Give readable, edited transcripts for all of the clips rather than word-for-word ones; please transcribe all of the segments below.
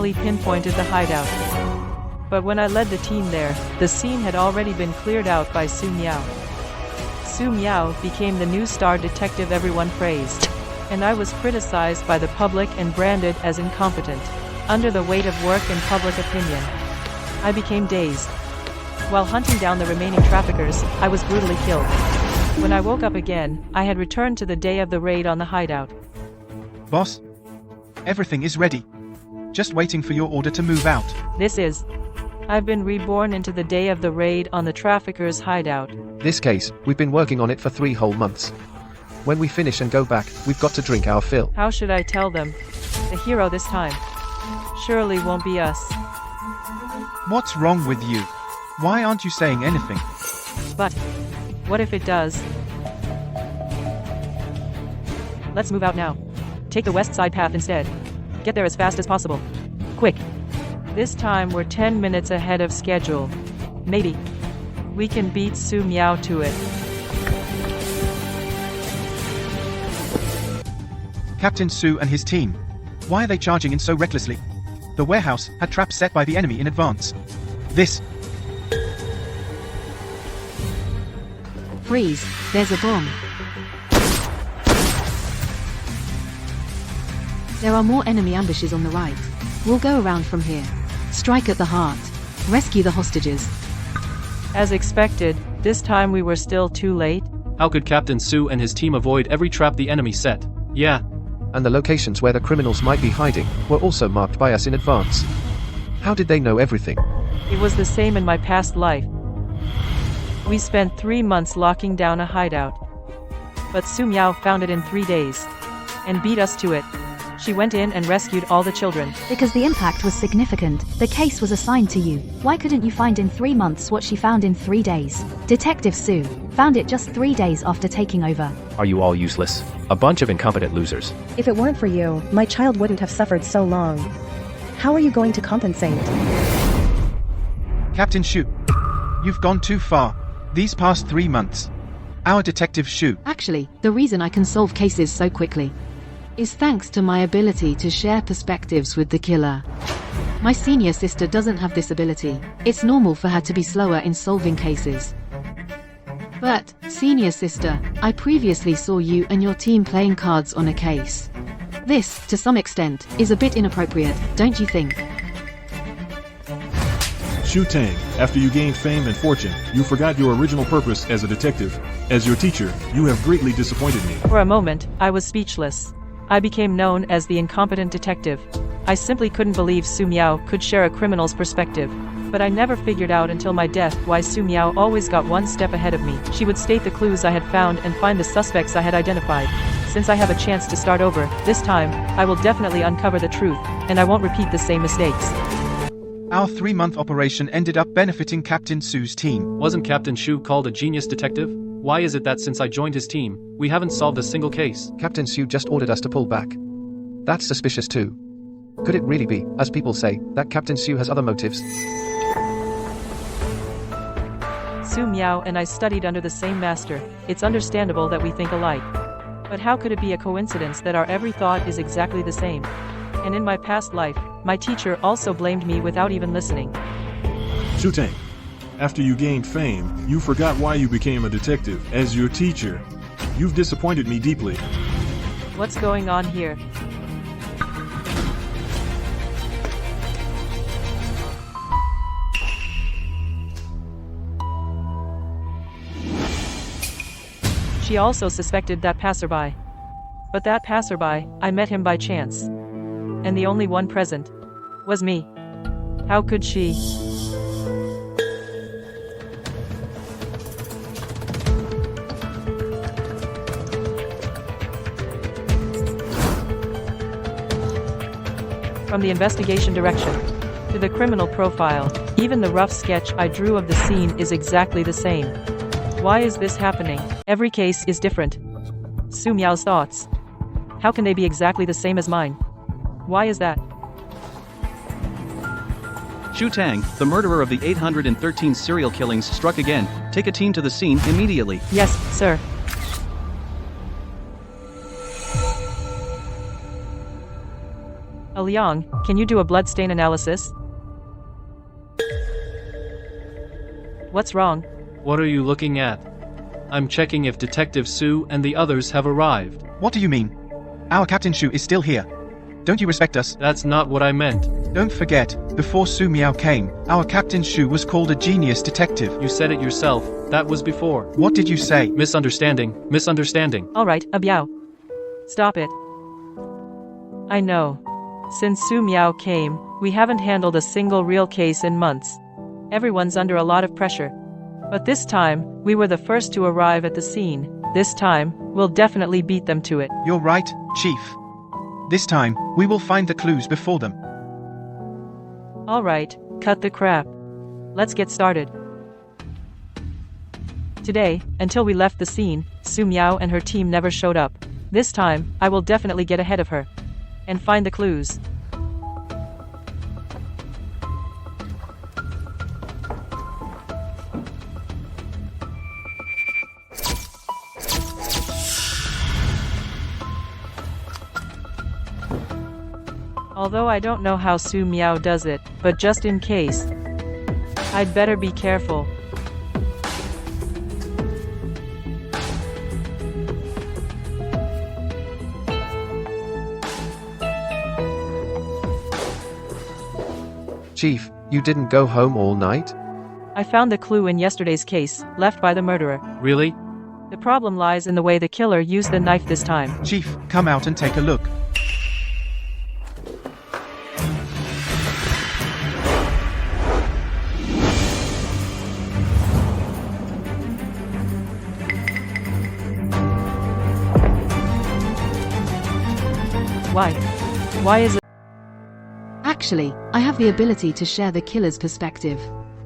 finally pinpointed the hideout. But when I led the team there, the scene had already been cleared out by Su Miao. Su Miao became the new star detective everyone praised, and I was criticized by the public and branded as incompetent. Under the weight of work and public opinion, I became dazed. While hunting down the remaining traffickers, I was brutally killed. When I woke up again, I had returned to the day of the raid on the hideout. Boss, everything is ready. Just waiting for your order to move out. I've been reborn into the day of the raid on the traffickers' hideout. This case, we've been working on it for 3 whole months. When we finish and go back, we've got to drink our fill. How should I tell them? The hero this time surely won't be us. What's wrong with you? Why aren't you saying anything? But what if it does? Let's move out now. Take the west side path instead. Get there as fast as possible. Quick. This time we're 10 minutes ahead of schedule. Maybe we can beat Su Miao to it. Captain Su and his team. Why are they charging in so recklessly? The warehouse had traps set by the enemy in advance. Freeze, there's a bomb. There are more enemy ambushes on the right. We'll go around from here. Strike at the heart. Rescue the hostages. As expected, this time we were still too late. How could Captain Su and his team avoid every trap the enemy set? Yeah. And the locations where the criminals might be hiding were also marked by us in advance. How did they know everything? It was the same in my past life. We spent 3 months locking down a hideout. But Su Miao found it in 3 days and beat us to it. She went in and rescued all the children. Because the impact was significant, the case was assigned to you. Why couldn't you find in 3 months what she found in 3 days? Detective Su found it just 3 days after taking over. Are you all useless? A bunch of incompetent losers. If it weren't for you, my child wouldn't have suffered so long. How are you going to compensate? Captain Shu, you've gone too far. These past 3 months, our detective Shu. Actually, the reason I can solve cases so quickly is thanks to my ability to share perspectives with the killer. My senior sister doesn't have this ability. It's normal for her to be slower in solving cases. But, senior sister, I previously saw you and your team playing cards on a case. This, to some extent, is a bit inappropriate, don't you think? Shu Tang, after you gained fame and fortune, you forgot your original purpose as a detective. As your teacher, you have greatly disappointed me. For a moment, I was speechless. I became known as the incompetent detective. I simply couldn't believe Su Miao could share a criminal's perspective. But I never figured out until my death why Su Miao always got one step ahead of me. She would state the clues I had found and find the suspects I had identified. Since I have a chance to start over, this time, I will definitely uncover the truth, and I won't repeat the same mistakes. Our 3-month operation ended up benefiting Captain Su's team. Wasn't Captain Shu called a genius detective? Why is it that since I joined his team, we haven't solved a single case? Captain Su just ordered us to pull back. That's suspicious too. Could it really be, as people say, that Captain Su has other motives? Su Miao and I studied under the same master. It's understandable that we think alike. But how could it be a coincidence that our every thought is exactly the same? And in my past life, my teacher also blamed me without even listening. Shu Tang, after you gained fame, you forgot why you became a detective. As your teacher, you've disappointed me deeply. What's going on here? She also suspected that passerby. But that passerby, I met him by chance. And the only one present was me. How could she? From the investigation direction to the criminal profile, even the rough sketch I drew of the scene is exactly the same. Why is this happening? Every case is different. Su Miao's thoughts. How can they be exactly the same as mine? Why is that? Shu Tang, the murderer of the 813 serial killings, struck again. Take a team to the scene immediately. Yes, sir. Liang, can you do a bloodstain analysis? What's wrong? What are you looking at? I'm checking if Detective Sue and the others have arrived. What do you mean? Our Captain Shu is still here. Don't you respect us? That's not what I meant. Don't forget, before Su Miao came, our Captain Shu was called a genius detective. You said it yourself, that was before. What did you say? Misunderstanding. Alright, Biao. Stop it. I know. Since Su Miao came, we haven't handled a single real case in months. Everyone's under a lot of pressure. But this time, we were the first to arrive at the scene. This time, we'll definitely beat them to it. You're right, Chief. This time, we will find the clues before them. Alright, cut the crap. Let's get started. Today, until we left the scene, Su Miao and her team never showed up. This time, I will definitely get ahead of her. And find the clues. Although I don't know how Su Miao does it, but just in case, I'd better be careful. Chief, you didn't go home all night? I found the clue in yesterday's case, left by the murderer. Really? The problem lies in the way the killer used the knife this time. Chief, come out and take a look. Why is it? Actually, I have the ability to share the killer's perspective.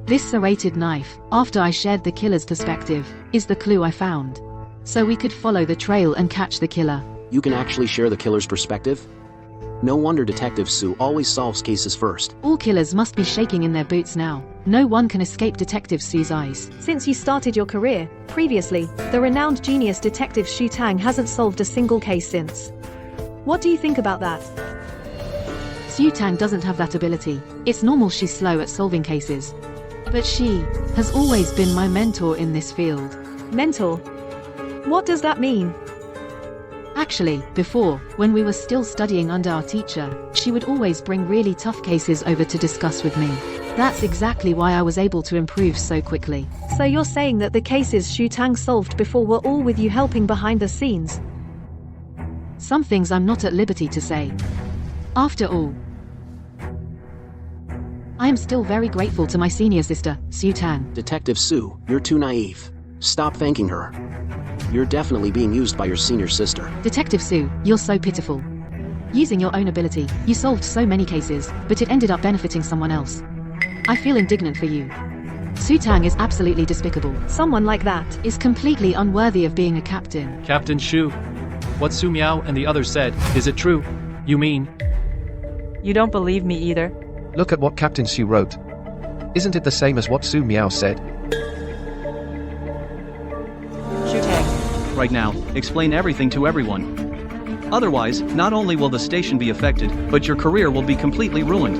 This serrated knife, after I shared the killer's perspective, is the clue I found. So we could follow the trail and catch the killer. You can actually share the killer's perspective? No wonder Detective Sue always solves cases first. All killers must be shaking in their boots now. No one can escape Detective Sue's eyes. Since you started your career, previously, the renowned genius Detective Xu Tang hasn't solved a single case since. What do you think about that? Xu Tang doesn't have that ability. It's normal she's slow at solving cases. But she has always been my mentor in this field. Mentor? What does that mean? Actually, before, when we were still studying under our teacher, she would always bring really tough cases over to discuss with me. That's exactly why I was able to improve so quickly. So you're saying that the cases Xu Tang solved before were all with you helping behind the scenes? Some things I'm not at liberty to say. After all, I am still very grateful to my senior sister, Xu Tang. Detective Sue, you're too naive. Stop thanking her. You're definitely being used by your senior sister. Detective Sue, you're so pitiful. Using your own ability, you solved so many cases, but it ended up benefiting someone else. I feel indignant for you. Xu Tang is absolutely despicable. Someone like that is completely unworthy of being a captain. Captain Shu, what Su Miao and the others said, is it true? You mean? You don't believe me either? Look at what Captain Shu wrote. Isn't it the same as what Su Miao said? Xu Tang. Right now, explain everything to everyone. Otherwise, not only will the station be affected, but your career will be completely ruined.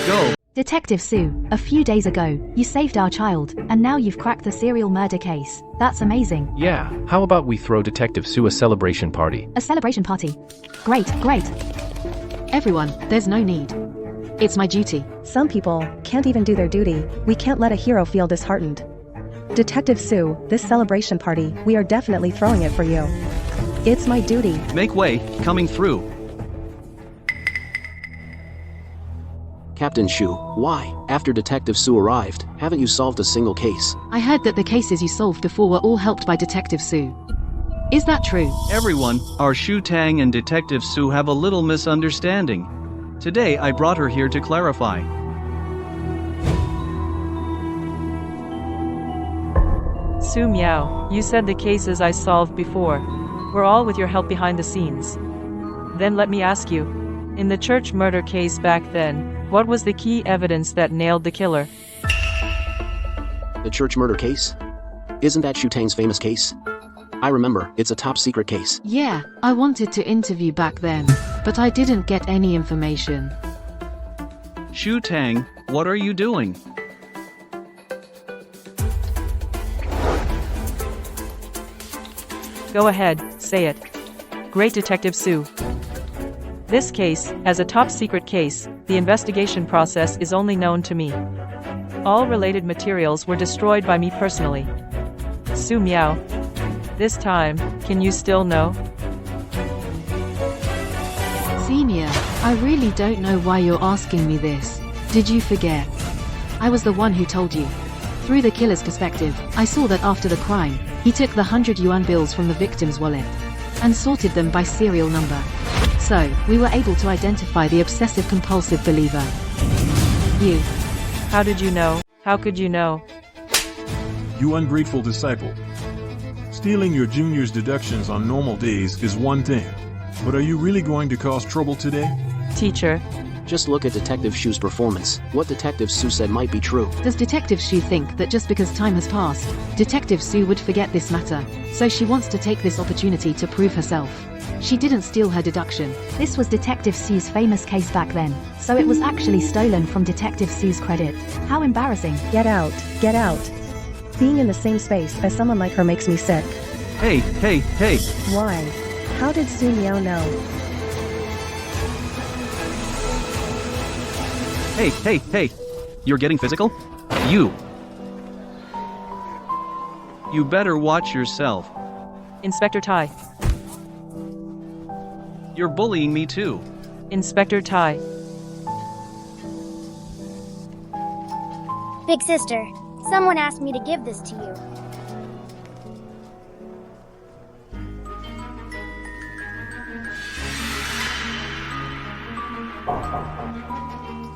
Go! Detective Sue, a few days ago, you saved our child, and now you've cracked the serial murder case. That's amazing. Yeah, how about we throw Detective Sue a celebration party? A celebration party? Great, great. Everyone, there's no need. It's my duty. Some people can't even do their duty. We can't let a hero feel disheartened. Detective Sue, this celebration party, we are definitely throwing it for you. It's my duty. Make way, coming through. Captain Shu, why, after Detective Sue arrived, haven't you solved a single case? I heard that the cases you solved before were all helped by Detective Sue. Is that true? Everyone, our Xu Tang and Detective Sue have a little misunderstanding. Today I brought her here to clarify. Su Miao, you said the cases I solved before were all with your help behind the scenes. Then let me ask you, in the church murder case back then, what was the key evidence that nailed the killer? The church murder case? Isn't that Xu Tang's famous case? I remember, it's a top secret case. Yeah, I wanted to interview back then, but I didn't get any information. Shu Tang, what are you doing? Go ahead, say it. Great Detective Sue. This case, as a top secret case, the investigation process is only known to me. All related materials were destroyed by me personally. Su Miao. This time, can you still know? Senior, I really don't know why you're asking me this. Did you forget? I was the one who told you. Through the killer's perspective, I saw that after the crime, he took the 100 yuan bills from the victim's wallet and sorted them by serial number. So, we were able to identify the obsessive-compulsive believer. You. How did you know? How could you know? You ungrateful disciple. Stealing your junior's deductions on normal days is one thing. But are you really going to cause trouble today? Teacher. Just look at Detective Shu's performance. What Detective Sue said might be true. Does Detective Shu think that just because time has passed, Detective Sue would forget this matter? So she wants to take this opportunity to prove herself. She didn't steal her deduction. This was Detective Sue's famous case back then, so it was actually stolen from Detective Sue's credit. How embarrassing. Get out, get out. Being in the same space as someone like her makes me sick. Hey. Why? How did Su Miao know? Hey. You're getting physical? You better watch yourself. Inspector Tai. You're bullying me too. Inspector Tai. Big sister, someone asked me to give this to you.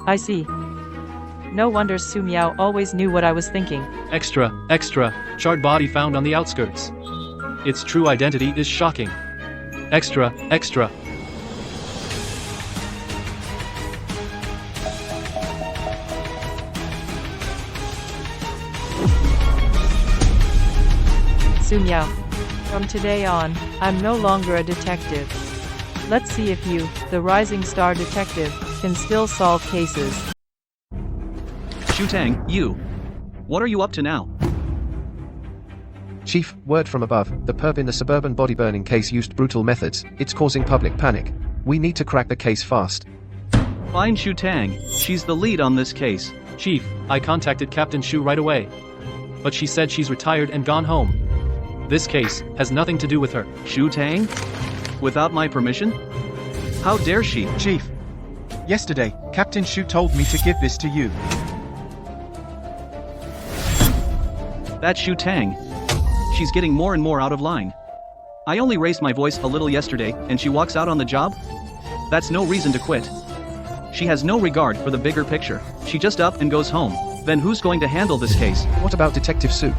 I see. No wonder Su Miao always knew what I was thinking. Extra, charred body found on the outskirts. Its true identity is shocking. Extra. Su Miao. From today on, I'm no longer a detective. Let's see if you, the rising star detective, can still solve cases. Shu Tang, you. What are you up to now? Chief, word from above, the perp in the suburban body burning case used brutal methods. It's causing public panic. We need to crack the case fast. Find Shu Tang. She's the lead on this case. Chief, I contacted Captain Shu right away. But she said she's retired and gone home. This case has nothing to do with her. Shu Tang? Without my permission? How dare she? Chief. Yesterday, Captain Shu told me to give this to you. That's Shu Tang. She's getting more and more out of line. I only raised my voice a little yesterday, and she walks out on the job? That's no reason to quit. She has no regard for the bigger picture. She just up and goes home. Then who's going to handle this case? What about Detective Sue?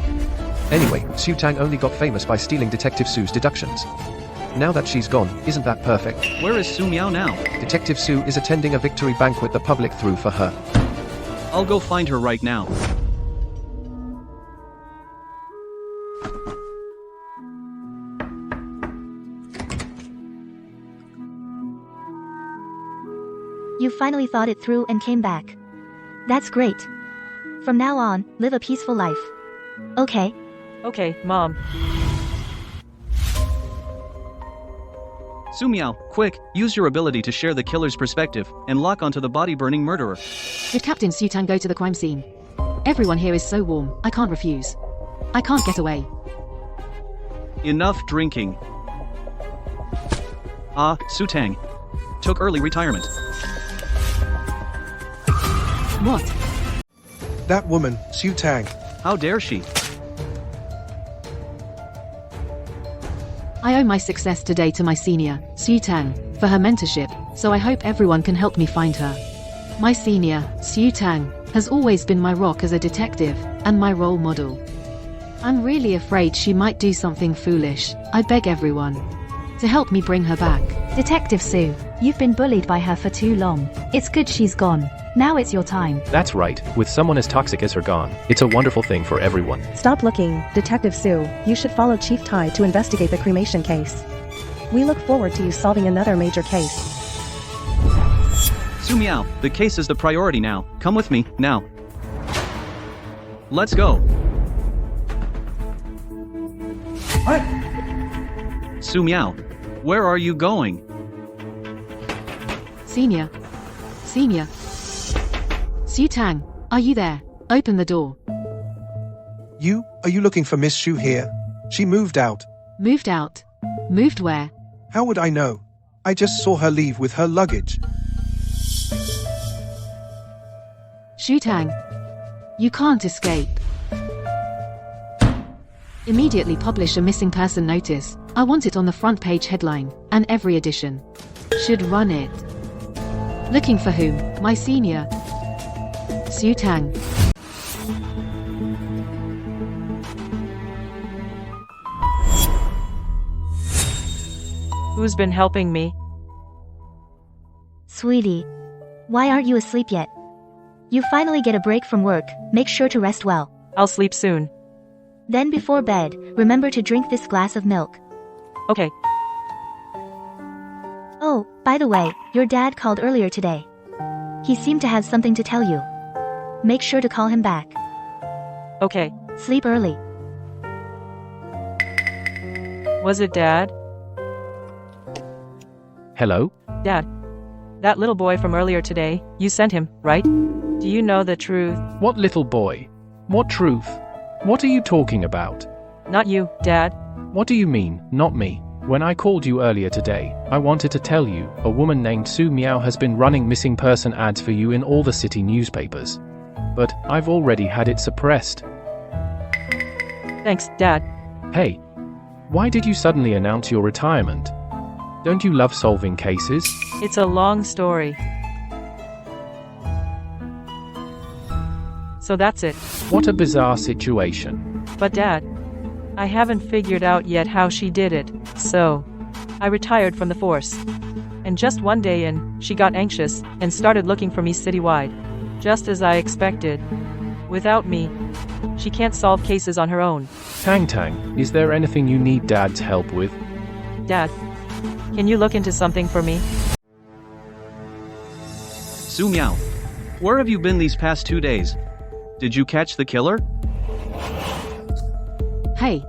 Anyway, Su Tang only got famous by stealing Detective Sue's deductions. Now that she's gone, isn't that perfect? Where is Su Miao now? Detective Sue is attending a victory banquet the public threw for her. I'll go find her right now. You finally thought it through and came back. That's great. From now on, live a peaceful life. Okay? Okay, Mom. Su Miao, quick, use your ability to share the killer's perspective and lock onto the body-burning murderer. Did Captain Su Tang go to the crime scene? Everyone here is so warm, I can't refuse. I can't get away. Enough drinking. Su Tang. Took early retirement. What? That woman, Su Tang. How dare she? I owe my success today to my senior, Su Tang, for her mentorship, so I hope everyone can help me find her. My senior, Su Tang, has always been my rock as a detective, and my role model. I'm really afraid she might do something foolish. I beg everyone to help me bring her back. Detective Sue, you've been bullied by her for too long. It's good she's gone. Now it's your time. That's right, with someone as toxic as her gone, it's a wonderful thing for everyone. Stop looking, Detective Sue. You should follow Chief Tai to investigate the cremation case. We look forward to you solving another major case. Su Miao, the case is the priority now. Come with me, now. Let's go. What? Su Miao, where are you going? Senior. Xu Tang, are you there? Open the door. Are you looking for Miss Shu here? She moved out. Moved out. Moved where? How would I know? I just saw her leave with her luggage. Xu Tang, you can't escape. Immediately publish a missing person notice. I want it on the front page headline, and every edition should run it. Looking for whom? My senior. Xu Tang. Who's been helping me? Sweetie, why aren't you asleep yet? You finally get a break from work, make sure to rest well. I'll sleep soon. Then before bed, remember to drink this glass of milk. Okay. Oh, by the way, your dad called earlier today. He seemed to have something to tell you. Make sure to call him back. Okay. Sleep early. Was it Dad? Hello? Dad. That little boy from earlier today, you sent him, right? Do you know the truth? What little boy? What truth? What are you talking about? Not you, Dad. What do you mean, not me? When I called you earlier today, I wanted to tell you, a woman named Su Miao has been running missing person ads for you in all the city newspapers. But I've already had it suppressed. Thanks, Dad. Hey, why did you suddenly announce your retirement? Don't you love solving cases? It's a long story. So that's it. What a bizarre situation. But Dad, I haven't figured out yet how she did it, so I retired from the force. And just one day in, she got anxious and started looking for me citywide. Just as I expected. Without me, she can't solve cases on her own. Tang, is there anything you need Dad's help with? Dad, can you look into something for me? Su Miao, where have you been these past 2 days? Did you catch the killer? Hey,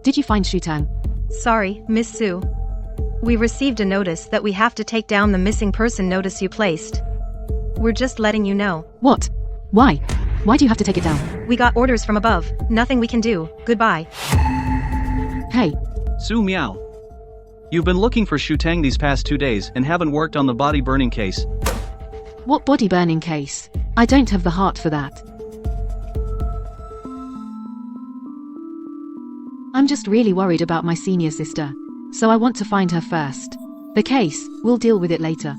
did you find Xu Tang? Sorry, Miss Sue. We received a notice that we have to take down the missing person notice you placed. We're just letting you know. What? Why? Why do you have to take it down? We got orders from above. Nothing we can do. Goodbye. Hey. Su Miao. You've been looking for Xu Tang these past 2 days and haven't worked on the body burning case. What body burning case? I don't have the heart for that. I'm just really worried about my senior sister. So I want to find her first. The case, we'll deal with it later.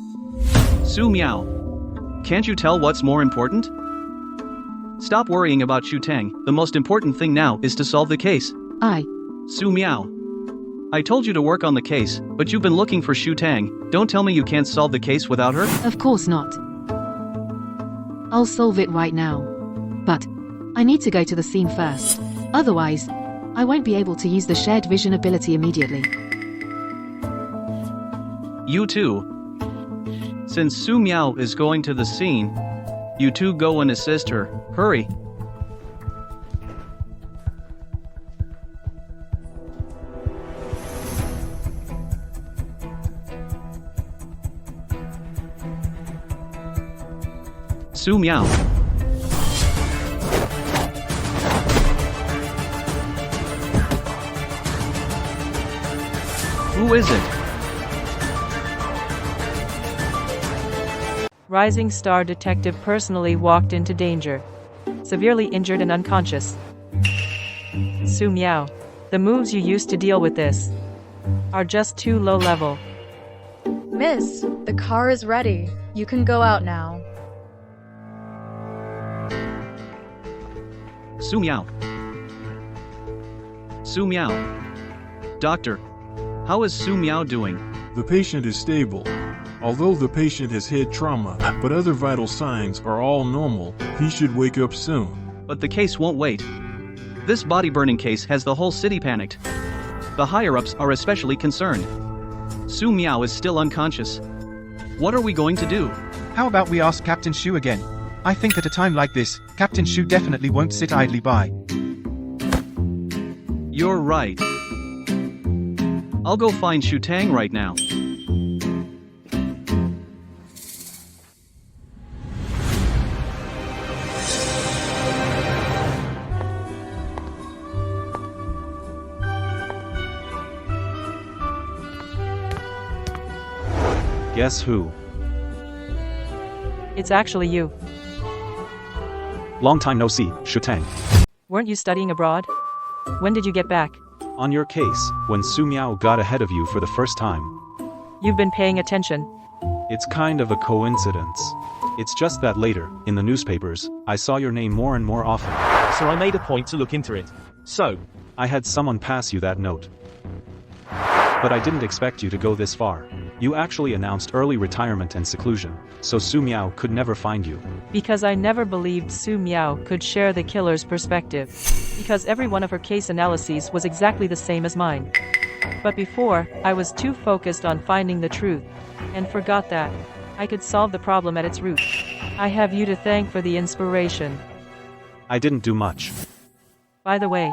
Su Miao. Can't you tell what's more important? Stop worrying about Xu Tang. The most important thing now is to solve the case. Su Miao. I told you to work on the case, but you've been looking for Xu Tang. Don't tell me you can't solve the case without her? Of course not. I'll solve it right now. But I need to go to the scene first. Otherwise, I won't be able to use the shared vision ability immediately. You too. Since Su Miao is going to the scene, you two go and assist her. Hurry. Su Miao. Who is it? Rising star detective personally walked into danger. Severely injured and unconscious. Su Miao. The moves you used to deal with this are just too low level. Miss, the car is ready. You can go out now. Su Miao. Su Miao. Doctor, how is Su Miao doing? The patient is stable. Although the patient has head trauma, but other vital signs are all normal, he should wake up soon. But the case won't wait. This body burning case has the whole city panicked. The higher-ups are especially concerned. Su Miao is still unconscious. What are we going to do? How about we ask Captain Shu again? I think at a time like this, Captain Shu definitely won't sit idly by. You're right. I'll go find Shu Tang right now. Guess who? It's actually you. Long time no see, Shu Tang. Weren't you studying abroad? When did you get back? On your case, when Su Miao got ahead of you for the first time. You've been paying attention. It's kind of a coincidence. It's just that later, in the newspapers, I saw your name more and more often. So I made a point to look into it. So, I had someone pass you that note. But I didn't expect you to go this far. You actually announced early retirement and seclusion, so Su Miao could never find you. Because I never believed Su Miao could share the killer's perspective. Because every one of her case analyses was exactly the same as mine. But before, I was too focused on finding the truth, and forgot that I could solve the problem at its root. I have you to thank for the inspiration. I didn't do much. By the way,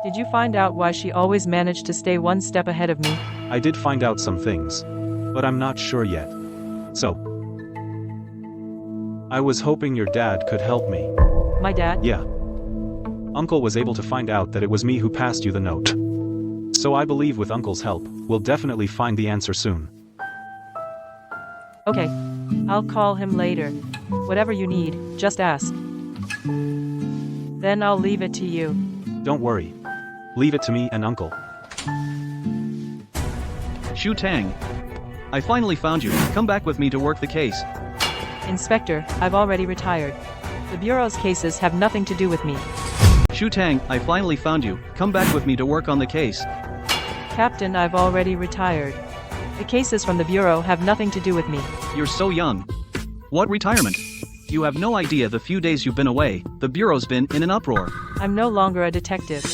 did you find out why she always managed to stay one step ahead of me? I did find out some things, but I'm not sure yet. So, I was hoping your dad could help me. My dad? Yeah. Uncle was able to find out that it was me who passed you the note. So I believe with Uncle's help, we'll definitely find the answer soon. Okay. I'll call him later. Whatever you need, just ask. Then I'll leave it to you. Don't worry. Leave it to me and Uncle. Shu Tang. I finally found you. Come back with me to work the case. Inspector, I've already retired. The Bureau's cases have nothing to do with me. Shu Tang, I finally found you. Come back with me to work on the case. Captain, I've already retired. The cases from the Bureau have nothing to do with me. You're so young. What retirement? You have no idea the few days you've been away, the Bureau's been in an uproar. I'm no longer a detective.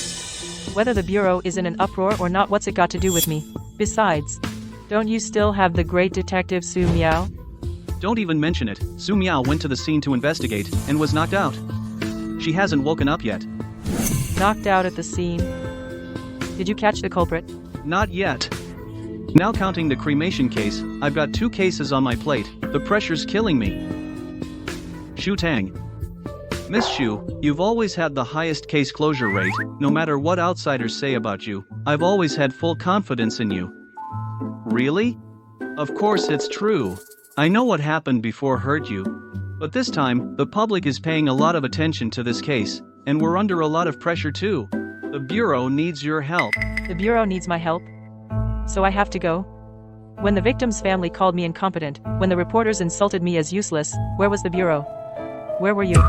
Whether the Bureau is in an uproar or not, what's it got to do with me? Besides, don't you still have the great detective Su Miao? Don't even mention it. Su Miao went to the scene to investigate, and was knocked out. She hasn't woken up yet. Knocked out at the scene? Did you catch the culprit? Not yet. Now counting the cremation case, I've got 2 cases on my plate. The pressure's killing me. Shu Tang. Miss Shu, you've always had the highest case closure rate, no matter what outsiders say about you. I've always had full confidence in you. Really? Of course it's true. I know what happened before hurt you. But this time, the public is paying a lot of attention to this case, and we're under a lot of pressure too. The Bureau needs your help. The Bureau needs my help? So I have to go? When the victim's family called me incompetent, when the reporters insulted me as useless, where was the Bureau? Where were you?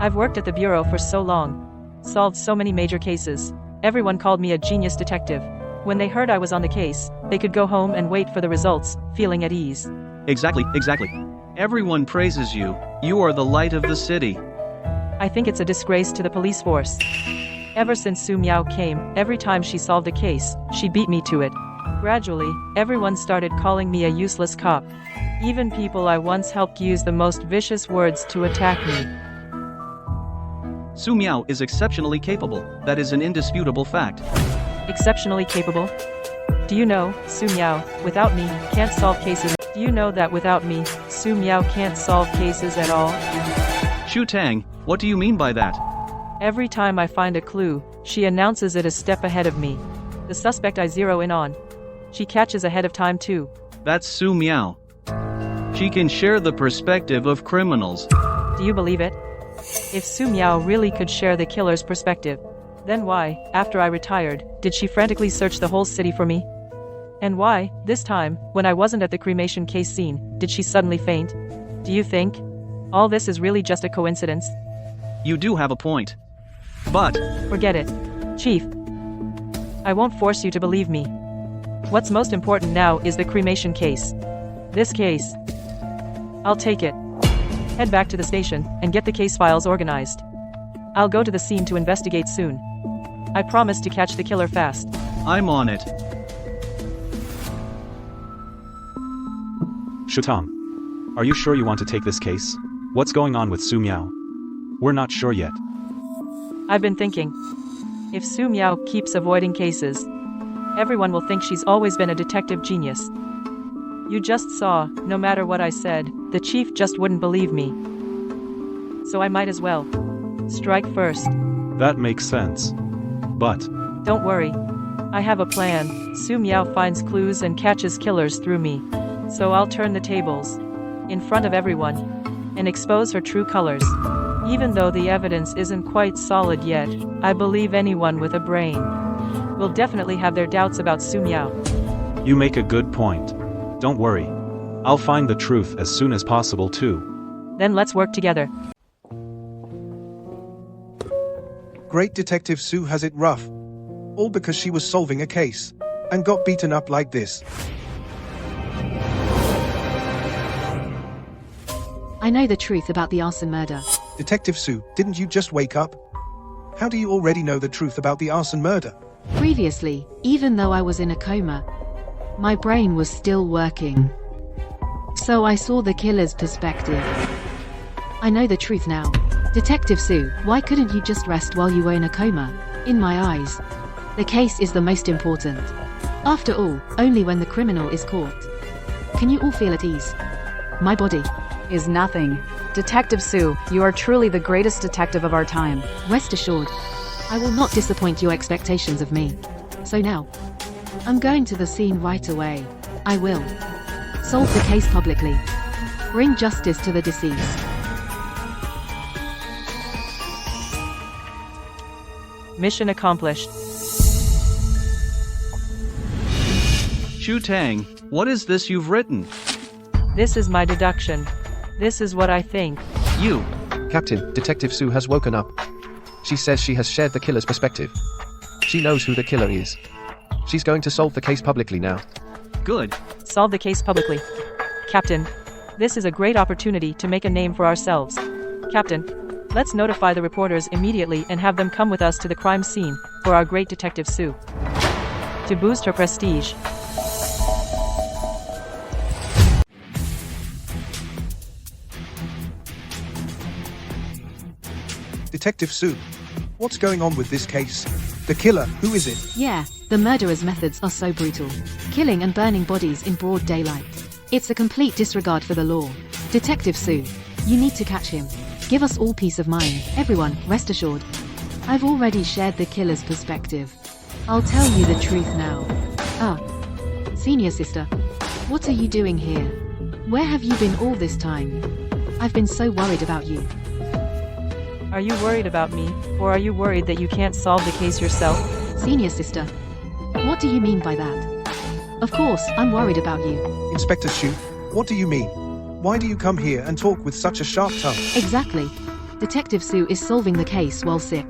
I've worked at the Bureau for so long. Solved so many major cases. Everyone called me a genius detective. When they heard I was on the case, they could go home and wait for the results, feeling at ease. Exactly. Everyone praises you. You are the light of the city. I think it's a disgrace to the police force. Ever since Su Miao came, every time she solved a case, she beat me to it. Gradually, everyone started calling me a useless cop. Even people I once helped used the most vicious words to attack me. Su Miao is exceptionally capable. That is an indisputable fact. Exceptionally capable? Do you know, Su Miao, without me, can't solve cases? Do you know that without me, Su Miao can't solve cases at all? Shu Tang, what do you mean by that? Every time I find a clue, she announces it a step ahead of me. The suspect I zero in on. She catches ahead of time too. That's Su Miao. She can share the perspective of criminals. Do you believe it? If Su Miao really could share the killer's perspective, then why, after I retired, did she frantically search the whole city for me? And why, this time, when I wasn't at the cremation case scene, did she suddenly faint? Do you think all this is really just a coincidence? You do have a point. But forget it, Chief. I won't force you to believe me. What's most important now is the cremation case. This case. I'll take it. Head back to the station and get the case files organized. I'll go to the scene to investigate soon. I promise to catch the killer fast. I'm on it. Shutang, are you sure you want to take this case? What's going on with Su Miao? We're not sure yet. I've been thinking. If Su Miao keeps avoiding cases, everyone will think she's always been a detective genius. You just saw, no matter what I said, the chief just wouldn't believe me. So I might as well strike first. That makes sense. But don't worry. I have a plan. Su Miao finds clues and catches killers through me. So I'll turn the tables in front of everyone and expose her true colors. Even though the evidence isn't quite solid yet, I believe anyone with a brain will definitely have their doubts about Su Miao. You make a good point. Don't worry. I'll find the truth as soon as possible too. Then let's work together. Great Detective Sue has it rough. All because she was solving a case and got beaten up like this. I know the truth about the arson murder. Detective Sue, didn't you just wake up? How do you already know the truth about the arson murder? Previously, even though I was in a coma, my brain was still working. So I saw the killer's perspective. I know the truth now. Detective Sue, why couldn't you just rest while you were in a coma? In my eyes, the case is the most important. After all, only when the criminal is caught can you all feel at ease. My body is nothing. Detective Sue, you are truly the greatest detective of our time. Rest assured, I will not disappoint your expectations of me. So now, I'm going to the scene right away. I will solve the case publicly. Bring justice to the deceased. Mission accomplished. Shutang, what is this you've written? This is my deduction. This is what I think. You. Captain, Detective Sue has woken up. She says she has shared the killer's perspective. She knows who the killer is. She's going to solve the case publicly now. Good. Solve the case publicly. Captain, this is a great opportunity to make a name for ourselves. Captain, let's notify the reporters immediately and have them come with us to the crime scene for our great Detective Sue. To boost her prestige. Detective Sue, what's going on with this case? The killer, who is it? Yeah, the murderer's methods are so brutal. Killing and burning bodies in broad daylight. It's a complete disregard for the law. Detective Sue, you need to catch him. Give us all peace of mind. Everyone, rest assured. I've already shared the killer's perspective. I'll tell you the truth now. Senior sister, what are you doing here? Where have you been all this time? I've been so worried about you. Are you worried about me, or are you worried that you can't solve the case yourself? Senior sister, what do you mean by that? Of course, I'm worried about you. Inspector Shu, what do you mean? Why do you come here and talk with such a sharp tongue? Exactly. Detective Sue is solving the case while sick.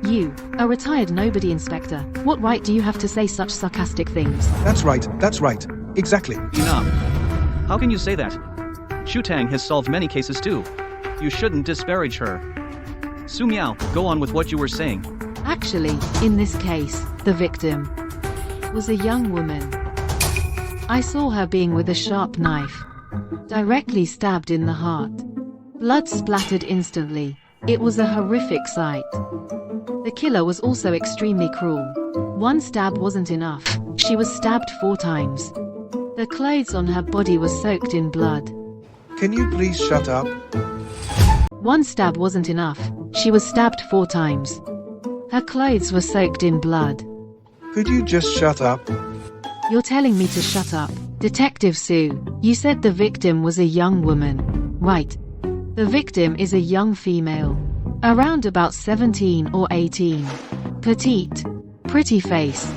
You, a retired nobody inspector, what right do you have to say such sarcastic things? That's right, exactly. Enough. How can you say that? Shutang has solved many cases too. You shouldn't disparage her. Su Miao, go on with what you were saying. Actually, in this case, the victim was a young woman. I saw her being with a sharp knife, directly stabbed in the heart. Blood splattered instantly. It was a horrific sight. The killer was also extremely cruel. One stab wasn't enough. She was stabbed 4 times. The clothes on her body were soaked in blood. Can you please shut up? One stab wasn't enough. She was stabbed 4 times. Her clothes were soaked in blood. Could you just shut up? You're telling me to shut up. Detective Sue, you said the victim was a young woman, right? The victim is a young female, around about 17 or 18. Petite, pretty face.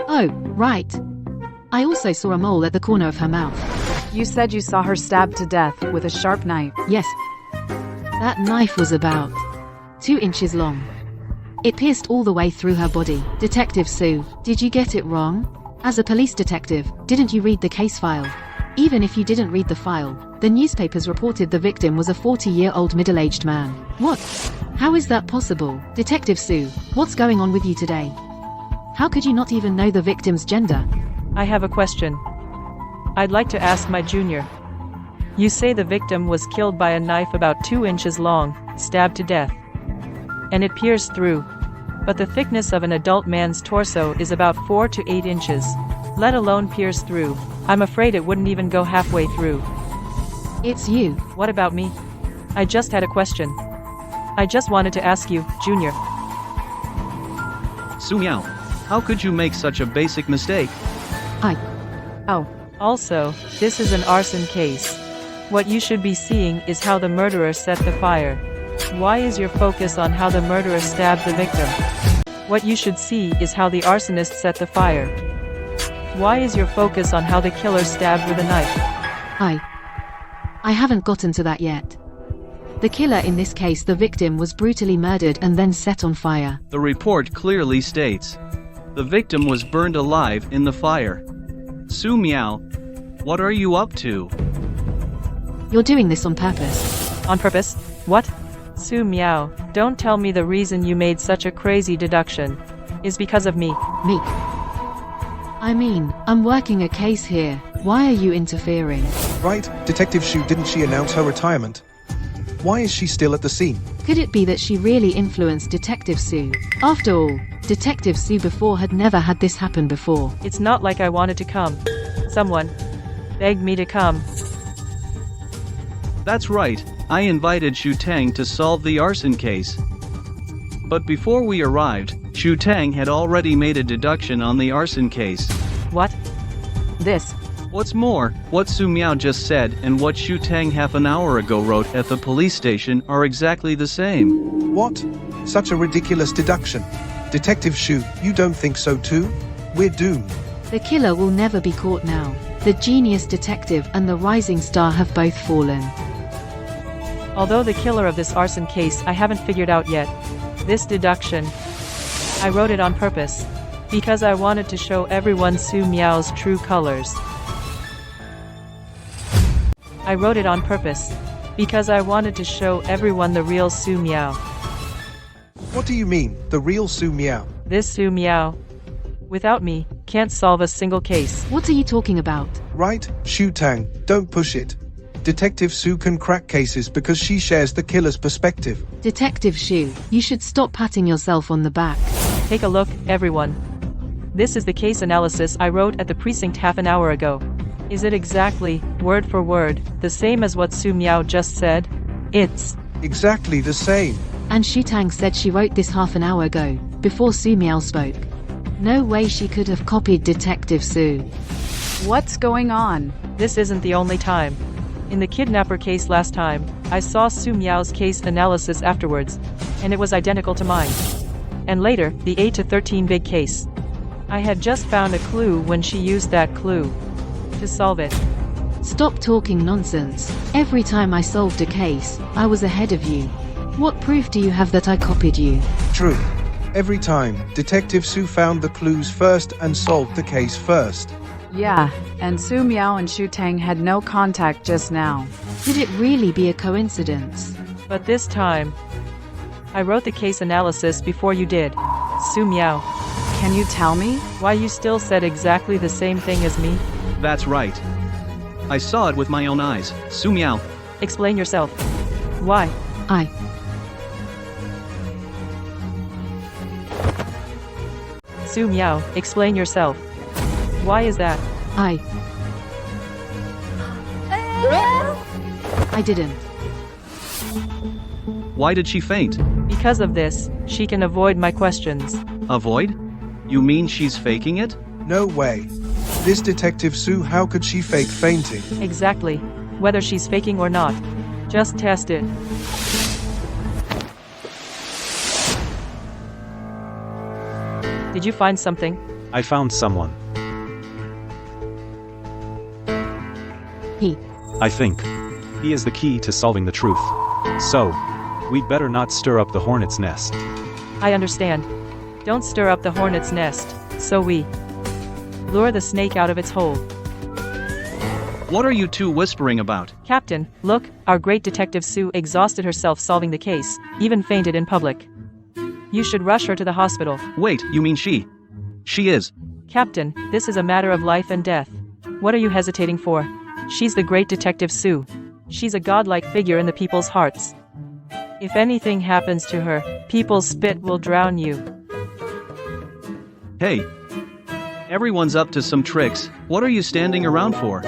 Oh, right. I also saw a mole at the corner of her mouth. You said you saw her stabbed to death with a sharp knife. Yes. That knife was about 2 inches long. It pierced all the way through her body. Detective Sue, did you get it wrong? As a police detective, didn't you read the case file? Even if you didn't read the file, the newspapers reported the victim was a 40-year-old middle-aged man. What? How is that possible? Detective Sue, what's going on with you today? How could you not even know the victim's gender? I have a question. I'd like to ask my junior. You say the victim was killed by a knife about 2 inches long, stabbed to death. And it pierced through. But the thickness of an adult man's torso is about 4 to 8 inches. Let alone pierce through. I'm afraid it wouldn't even go halfway through. It's you. What about me? I just had a question. I just wanted to ask you, Junior. Su Miao, how could you make such a basic mistake? Oh. Also, this is an arson case. What you should be seeing is how the murderer set the fire. Why is your focus on how the murderer stabbed the victim? What you should see is how the arsonist set the fire. Why is your focus on how the killer stabbed with a knife? I haven't gotten to that yet. The killer in this case, the victim, was brutally murdered and then set on fire. The report clearly states the victim was burned alive in the fire. Su Miao, what are you up to? You're doing this on purpose. On purpose? What? Su Miao, don't tell me the reason you made such a crazy deduction is because of me. Me? I mean, I'm working a case here. Why are you interfering? Right, Detective Shu, didn't she announce her retirement? Why is she still at the scene? Could it be that she really influenced Detective Sue? After all, Detective Sue before had never had this happen before. It's not like I wanted to come. Someone begged me to come. That's right, I invited Shu Tang to solve the arson case. But before we arrived, Shu Tang had already made a deduction on the arson case. What? This. What's more, what Su Miao just said and what Shu Tang half an hour ago wrote at the police station are exactly the same. What? Such a ridiculous deduction. Detective Shu, you don't think so too? We're doomed. The killer will never be caught now. The genius detective and the rising star have both fallen. Although the killer of this arson case I haven't figured out yet. This deduction, I wrote it on purpose. Because I wanted to show everyone Su Miao's true colors. I wrote it on purpose. Because I wanted to show everyone the real Su Miao. What do you mean, the real Su Miao? This Su Miao, without me, can't solve a single case. What are you talking about? Right, Shu Tang, don't push it. Detective Sue can crack cases because she shares the killer's perspective. Detective Shu, you should stop patting yourself on the back. Take a look, everyone. This is the case analysis I wrote at the precinct half an hour ago. Is it exactly, word for word, the same as what Su Miao just said? It's exactly the same. And Shu Tang said she wrote this half an hour ago, before Su Miao spoke. No way she could have copied Detective Sue. What's going on? This isn't the only time. In the kidnapper case last time, I saw Su Miao's case analysis afterwards, and it was identical to mine. And later, the 8 to 13 big case. I had just found a clue when she used that clue to solve it. Stop talking nonsense. Every time I solved a case, I was ahead of you. What proof do you have that I copied you? True. Every time, Detective Sue found the clues first and solved the case first. Yeah, and Su Miao and Shu Tang had no contact just now. Could it really be a coincidence? But this time, I wrote the case analysis before you did. Su Miao. Can you tell me? Why you still said exactly the same thing as me? That's right. I saw it with my own eyes. Su Miao. Explain yourself. Why? Su Miao, explain yourself. Why is that? I didn't. Why did she faint? Because of this, she can avoid my questions. Avoid? You mean she's faking it? No way. This Detective Sue, how could she fake fainting? Exactly. Whether she's faking or not. Just test it. Did you find something? I found someone. I think he is the key to solving the truth. So, we'd better not stir up the hornet's nest. I understand. Don't stir up the hornet's nest, so we lure the snake out of its hole. What are you two whispering about? Captain, look, our great Detective Sue exhausted herself solving the case, even fainted in public. You should rush her to the hospital. Wait, you mean she? She is. Captain, this is a matter of life and death. What are you hesitating for? She's the great Detective Sue. She's a godlike figure in the people's hearts. If anything happens to her, people's spit will drown you. Hey. Everyone's up to some tricks. What are you standing around for?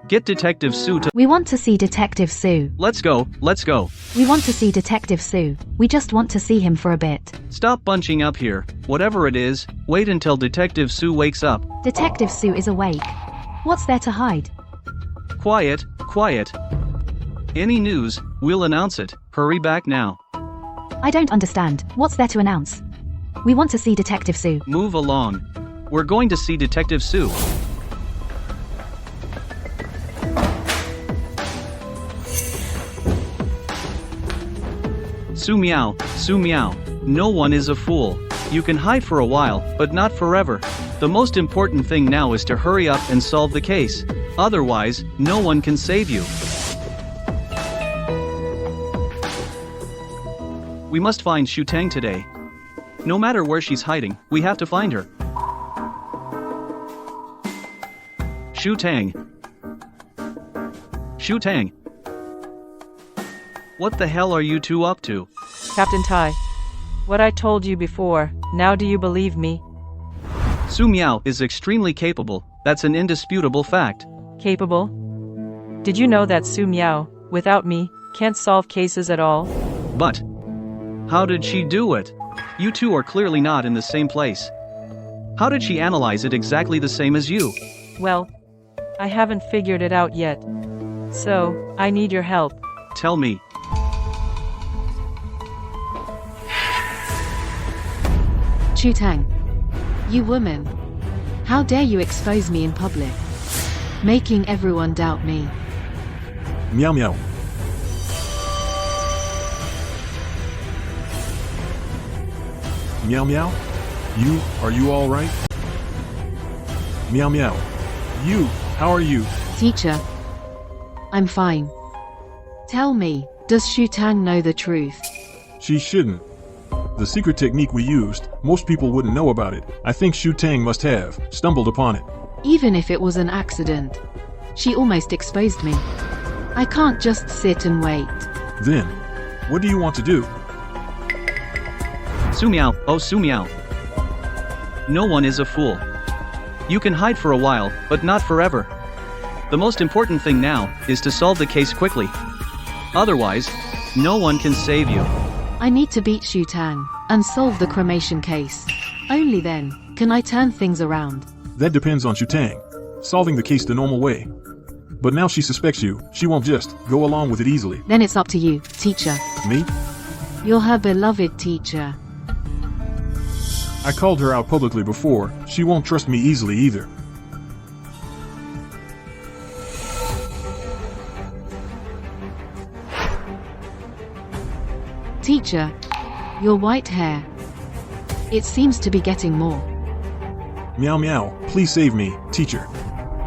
Get Detective Sue to— We want to see Detective Sue. Let's go, let's go. We want to see Detective Sue. We just want to see him for a bit. Stop bunching up here. Whatever it is, wait until Detective Sue wakes up. Detective Sue is awake. What's there to hide? Quiet, quiet. Any news, we'll announce it. Hurry back now. I don't understand. What's there to announce? We want to see Detective Sue. Move along. We're going to see Detective Sue. Sue meow, Sue meow. No one is a fool. You can hide for a while, but not forever. The most important thing now is to hurry up and solve the case. Otherwise, no one can save you. We must find Shu Tang today. No matter where she's hiding, we have to find her. Shu Tang. Shu Tang. What the hell are you two up to? Captain Tai. What I told you before, now do you believe me? Su Miao is extremely capable, that's an indisputable fact. Capable? Did you know that Su Miao, without me, can't solve cases at all? But how did she do it? You two are clearly not in the same place. How did she analyze it exactly the same as you? Well, I haven't figured it out yet. So, I need your help. Tell me. Shu Tang. You woman. How dare you expose me in public? Making everyone doubt me. Meow meow. Meow meow? Are you alright? Meow meow. How are you? Teacher. I'm fine. Tell me, does Shu Tang know the truth? She shouldn't. The secret technique we used, most people wouldn't know about it. I think Shu Tang must have stumbled upon it. Even if it was an accident. She almost exposed me. I can't just sit and wait. Then, what do you want to do? Su Miao, oh Su Miao. No one is a fool. You can hide for a while, but not forever. The most important thing now is to solve the case quickly. Otherwise, no one can save you. I need to beat Shu Tang and solve the cremation case. Only then can I turn things around. That depends on Shu Tang. Solving the case the normal way. But now she suspects you, she won't just go along with it easily. Then it's up to you, teacher. Me? You're her beloved teacher. I called her out publicly before, she won't trust me easily either. Teacher, your white hair. It seems to be getting more. Meow meow, please save me, teacher.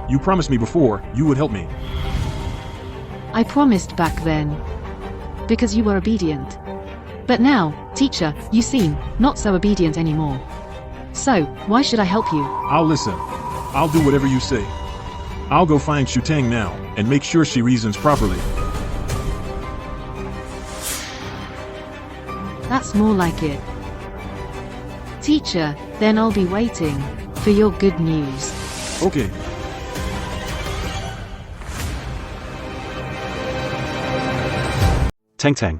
You promised me before, you would help me. I promised back then. Because you were obedient. But now, teacher, you seem not so obedient anymore. So, why should I help you? I'll listen. I'll do whatever you say. I'll go find Shu Tang now, and make sure she reasons properly. That's more like it. Teacher, then I'll be waiting for your good news. Okay. Tang Tang.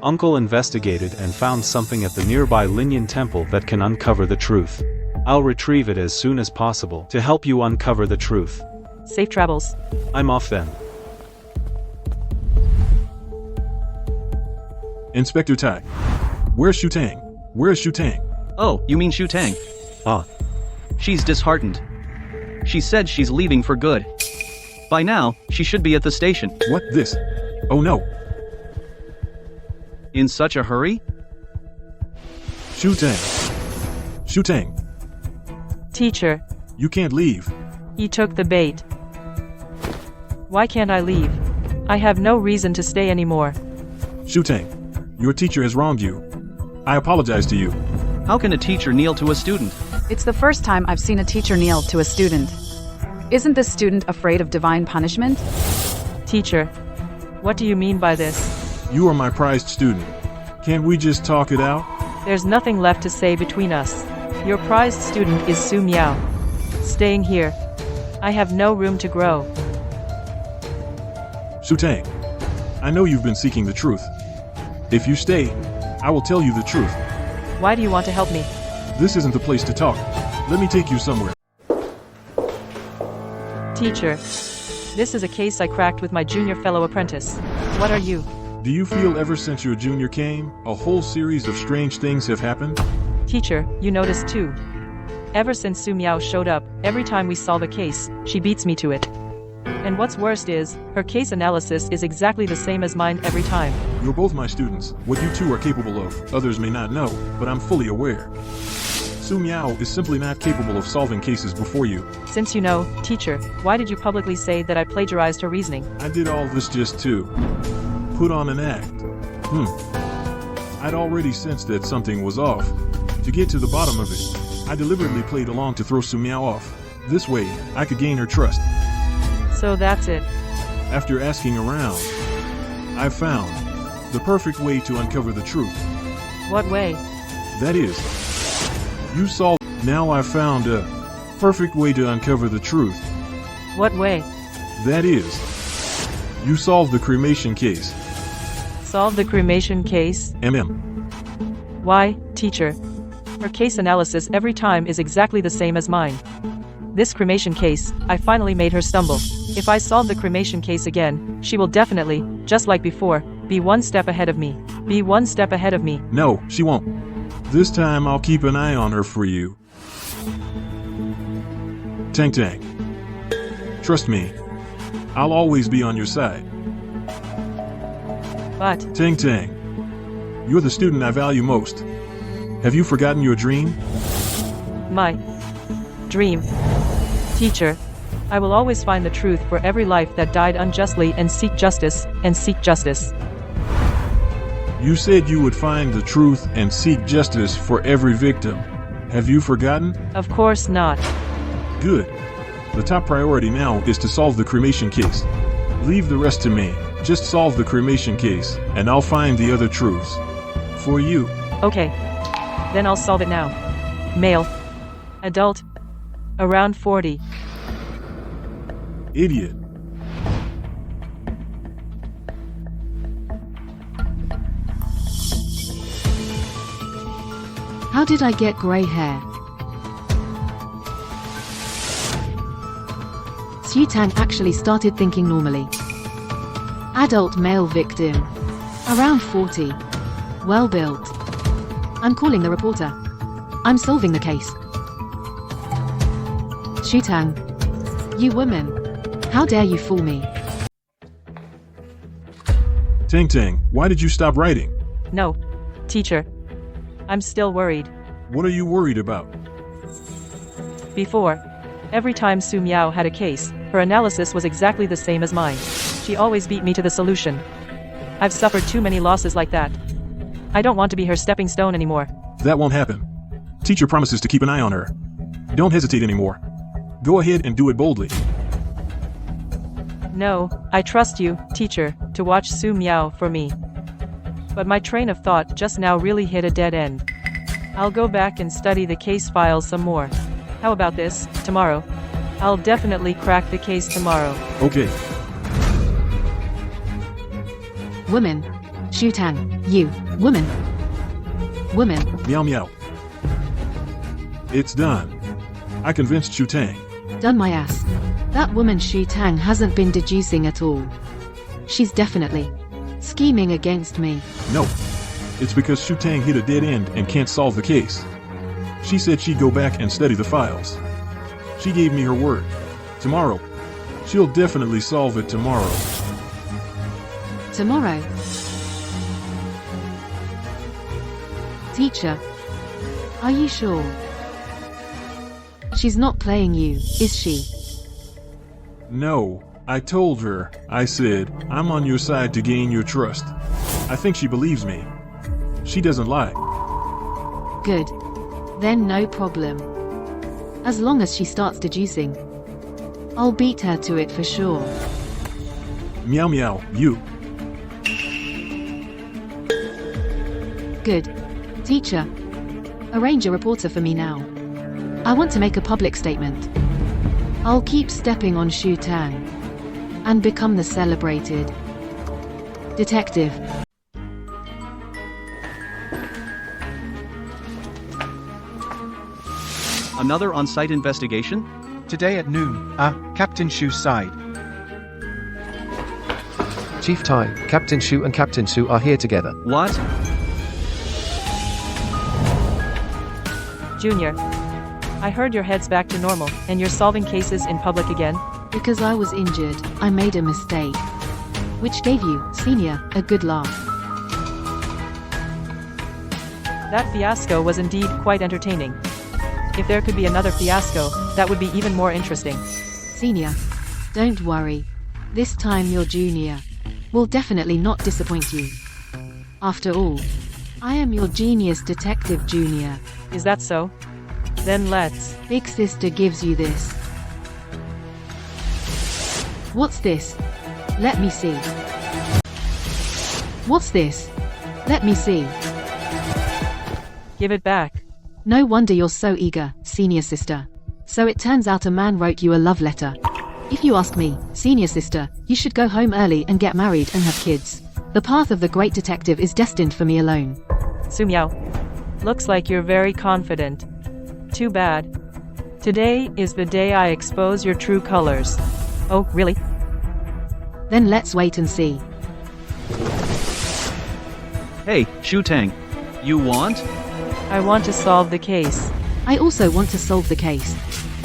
Uncle investigated and found something at the nearby Linyan Temple that can uncover the truth. I'll retrieve it as soon as possible to help you uncover the truth. Safe travels. I'm off then. Inspector Tai. Where's Shu Tang? Where's Shu Tang? Oh, you mean Shu Tang? Ah. She's disheartened. She said she's leaving for good. By now, she should be at the station. What? This? Oh no. In such a hurry? Shu Tang. Shu Tang. Teacher. You can't leave. He took the bait. Why can't I leave? I have no reason to stay anymore. Shu Tang, your teacher has wronged you. I apologize to you. How can a teacher kneel to a student? It's the first time I've seen a teacher kneel to a student. Isn't this student afraid of divine punishment? Teacher, what do you mean by this? You are my prized student. Can't we just talk it out? There's nothing left to say between us. Your prized student is Su Miao. Staying here. I have no room to grow. Shu Tang, I know you've been seeking the truth. If you stay, I will tell you the truth. Why do you want to help me? This isn't the place to talk. Let me take you somewhere. Teacher, this is a case I cracked with my junior fellow apprentice. What are you? Do you feel ever since your junior came, a whole series of strange things have happened? Teacher, you noticed too. Ever since Su Miao showed up, every time we solve a case, she beats me to it. And what's worst is, her case analysis is exactly the same as mine every time. You're both my students. What you two are capable of, others may not know, but I'm fully aware. Su Miao is simply not capable of solving cases before you. Since you know, teacher, why did you publicly say that I plagiarized her reasoning? I did all this just to put on an act. I'd already sensed that something was off. To get to the bottom of it, I deliberately played along to throw Su Miao off. This way, I could gain her trust. So that's it. After asking around, I found the perfect way to uncover the truth. What way? That is, you solved. Now I found a perfect way to uncover the truth. What way? That is, you solved the cremation case. Solve the cremation case? Why, teacher? Her case analysis every time is exactly the same as mine. This cremation case, I finally made her stumble. If I solve the cremation case again, she will definitely, just like before, be one step ahead of me. Be one step ahead of me. No, she won't. This time I'll keep an eye on her for you. Tang Tang. Trust me. I'll always be on your side. But... Tang Tang. You're the student I value most. Have you forgotten your dream? My dream. Teacher, I will always find the truth for every life that died unjustly and seek justice, and seek justice. You said you would find the truth and seek justice for every victim. Have you forgotten? Of course not. Good. The top priority now is to solve the cremation case. Leave the rest to me. Just solve the cremation case, and I'll find the other truths. For you. Okay. Then I'll solve it now. Male. Adult. Around 40. Idiot. How did I get gray hair? Su Tang actually started thinking normally. Adult male victim. Around 40. Well built. I'm calling the reporter. I'm solving the case. Shu Tang. You woman. How dare you fool me? Tang Tang, why did you stop writing? No. Teacher. I'm still worried. What are you worried about? Before, every time Su Miao had a case, her analysis was exactly the same as mine. She always beat me to the solution. I've suffered too many losses like that. I don't want to be her stepping stone anymore. That won't happen. Teacher promises to keep an eye on her. Don't hesitate anymore. Go ahead and do it boldly. No, I trust you, teacher, to watch Su Miao for me. But my train of thought just now really hit a dead end. I'll go back and study the case files some more. How about this, tomorrow? I'll definitely crack the case tomorrow. Okay. Woman. Shu Tang. You. Woman. Woman. Meow meow. It's done. I convinced Shu Tang. Done my ass. That woman Shu Tang hasn't been deducing at all. She's definitely scheming against me. No. It's because Shu Tang hit a dead end and can't solve the case. She said she'd go back and study the files. She gave me her word. Tomorrow. She'll definitely solve it tomorrow. Tomorrow? Teacher. Are you sure? She's not playing you, is she? No, I told her, I said, I'm on your side to gain your trust. I think she believes me. She doesn't lie. Good. Then no problem. As long as she starts deducing, I'll beat her to it for sure. Meow meow, you. Good. Teacher, arrange a reporter for me now. I want to make a public statement. I'll keep stepping on Shu Tang and become the celebrated detective. Another on-site investigation? Today at noon, Captain Shu's side. Chief Tai, Captain Shu and Captain Su are here together. What? Junior, I heard your head's back to normal, and you're solving cases in public again? Because I was injured, I made a mistake, which gave you, Senior, a good laugh. That fiasco was indeed quite entertaining. If there could be another fiasco, that would be even more interesting. Senior, don't worry. This time your junior will definitely not disappoint you. After all, I am your genius detective junior. Is that so? Then let's. Big sister gives you this. What's this? Let me see. What's this? Let me see. Give it back. No wonder you're so eager, senior sister. So it turns out a man wrote you a love letter. If you ask me, senior sister, you should go home early and get married and have kids. The path of the great detective is destined for me alone. Su Miao. Looks like you're very confident. Too bad. Today is the day I expose your true colors. Oh, really? Then let's wait and see. Hey, Shu Tang. You want? I want to solve the case. I also want to solve the case.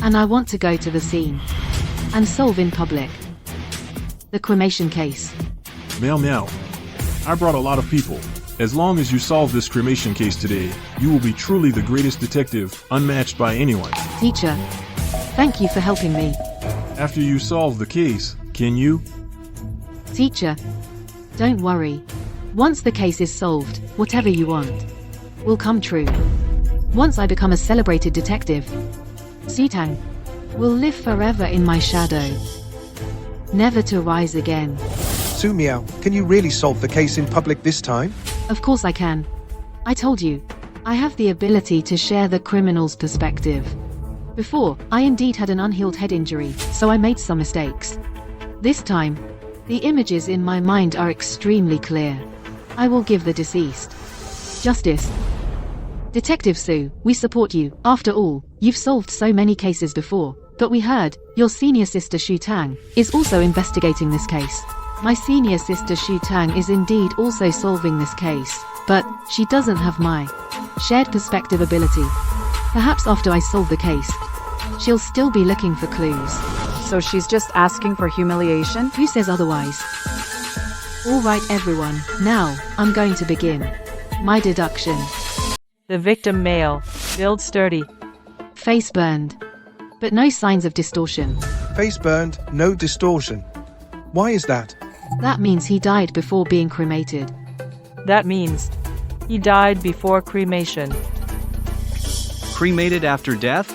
And I want to go to the scene and solve in public the cremation case. Meow meow. I brought a lot of people. As long as you solve this cremation case today, you will be truly the greatest detective, unmatched by anyone. Teacher, thank you for helping me. After you solve the case, can you? Teacher, don't worry. Once the case is solved, whatever you want will come true. Once I become a celebrated detective, Sitang will live forever in my shadow, never to rise again. Su Miao, can you really solve the case in public this time? Of course I can. I told you, I have the ability to share the criminal's perspective. Before, I indeed had an unhealed head injury, so I made some mistakes. This time, the images in my mind are extremely clear. I will give the deceased justice. Detective Su, we support you. After all, you've solved so many cases before, but we heard your senior sister Shu Tang is also investigating this case. My senior sister Shu Tang is indeed also solving this case, but she doesn't have my shared perspective ability. Perhaps after I solve the case, she'll still be looking for clues. So she's just asking for humiliation? Who says otherwise? Alright everyone, now, I'm going to begin my deduction. The victim male, build sturdy. Face burned, but no signs of distortion. Face burned, no distortion. Why is that? That means he died before being cremated. That means he died before cremation. Cremated after death?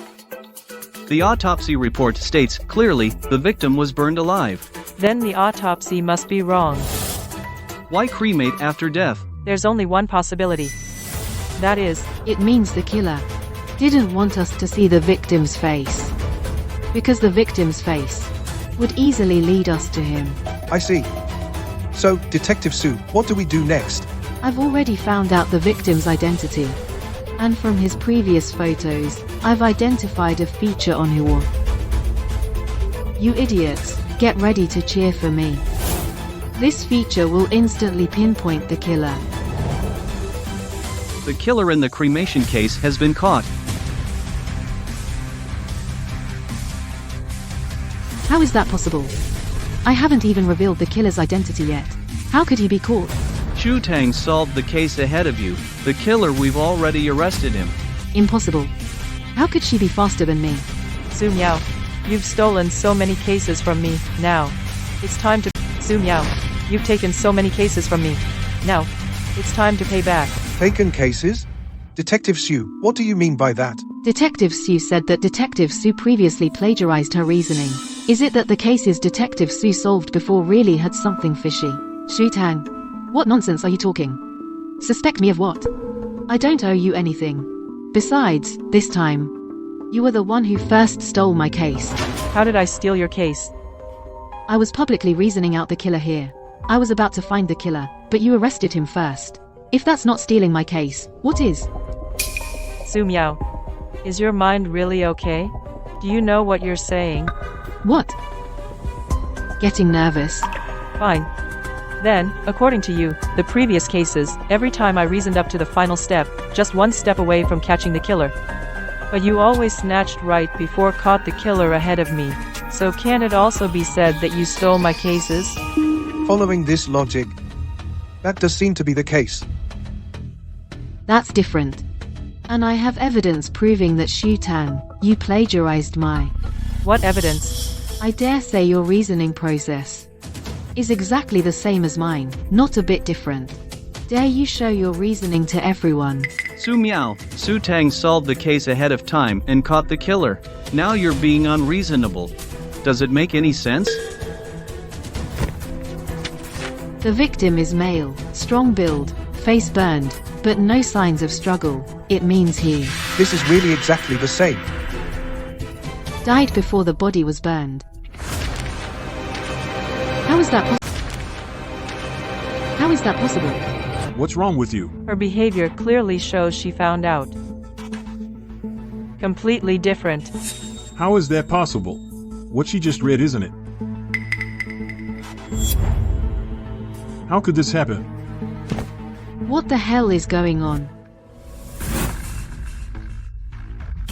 The autopsy report states clearly the victim was burned alive. Then the autopsy must be wrong. Why cremate after death? There's only one possibility. That is, it means the killer didn't want us to see the victim's face. Because the victim's face would easily lead us to him. I see. So, Detective Su, what do we do next? I've already found out the victim's identity. And from his previous photos, I've identified a feature on Huo. You idiots, get ready to cheer for me. This feature will instantly pinpoint the killer. The killer in the cremation case has been caught. How is that possible? I haven't even revealed the killer's identity yet. How could he be caught? Shu Tang solved the case ahead of you. The killer, we've already arrested him. Impossible. How could she be faster than me? Su Miao, you've stolen so many cases from me. Now, It's time to... Su Miao, you've taken so many cases from me. Now, it's time to pay back. Taken cases? Detective Sue, what do you mean by that? Detective Sue said that Detective Sue previously plagiarized her reasoning. Is it that the cases Detective Sue solved before really had something fishy? Shu Tang, what nonsense are you talking? Suspect me of what? I don't owe you anything. Besides, this time, you were the one who first stole my case. How did I steal your case? I was publicly reasoning out the killer here. I was about to find the killer, but you arrested him first. If that's not stealing my case, what is? Su Miao, is your mind really okay? Do you know what you're saying? What? Getting nervous? Fine. Then, according to you, the previous cases, every time I reasoned up to the final step, just one step away from catching the killer. But you always snatched right before caught the killer ahead of me. So can it also be said that you stole my cases? Following this logic, that does seem to be the case. That's different. And I have evidence proving that Shu Tang, you plagiarized my... What evidence? I dare say your reasoning process is exactly the same as mine, not a bit different. Dare you show your reasoning to everyone? Su Miao, Su Tang solved the case ahead of time and caught the killer. Now you're being unreasonable. Does it make any sense? The victim is male, strong build, face burned, but no signs of struggle. It means he... This is really exactly the same. Died before the body was burned. How is that How is that possible? What's wrong with you? Her behavior clearly shows she found out. Completely different. How is that possible? What she just read, isn't it? How could this happen? What the hell is going on?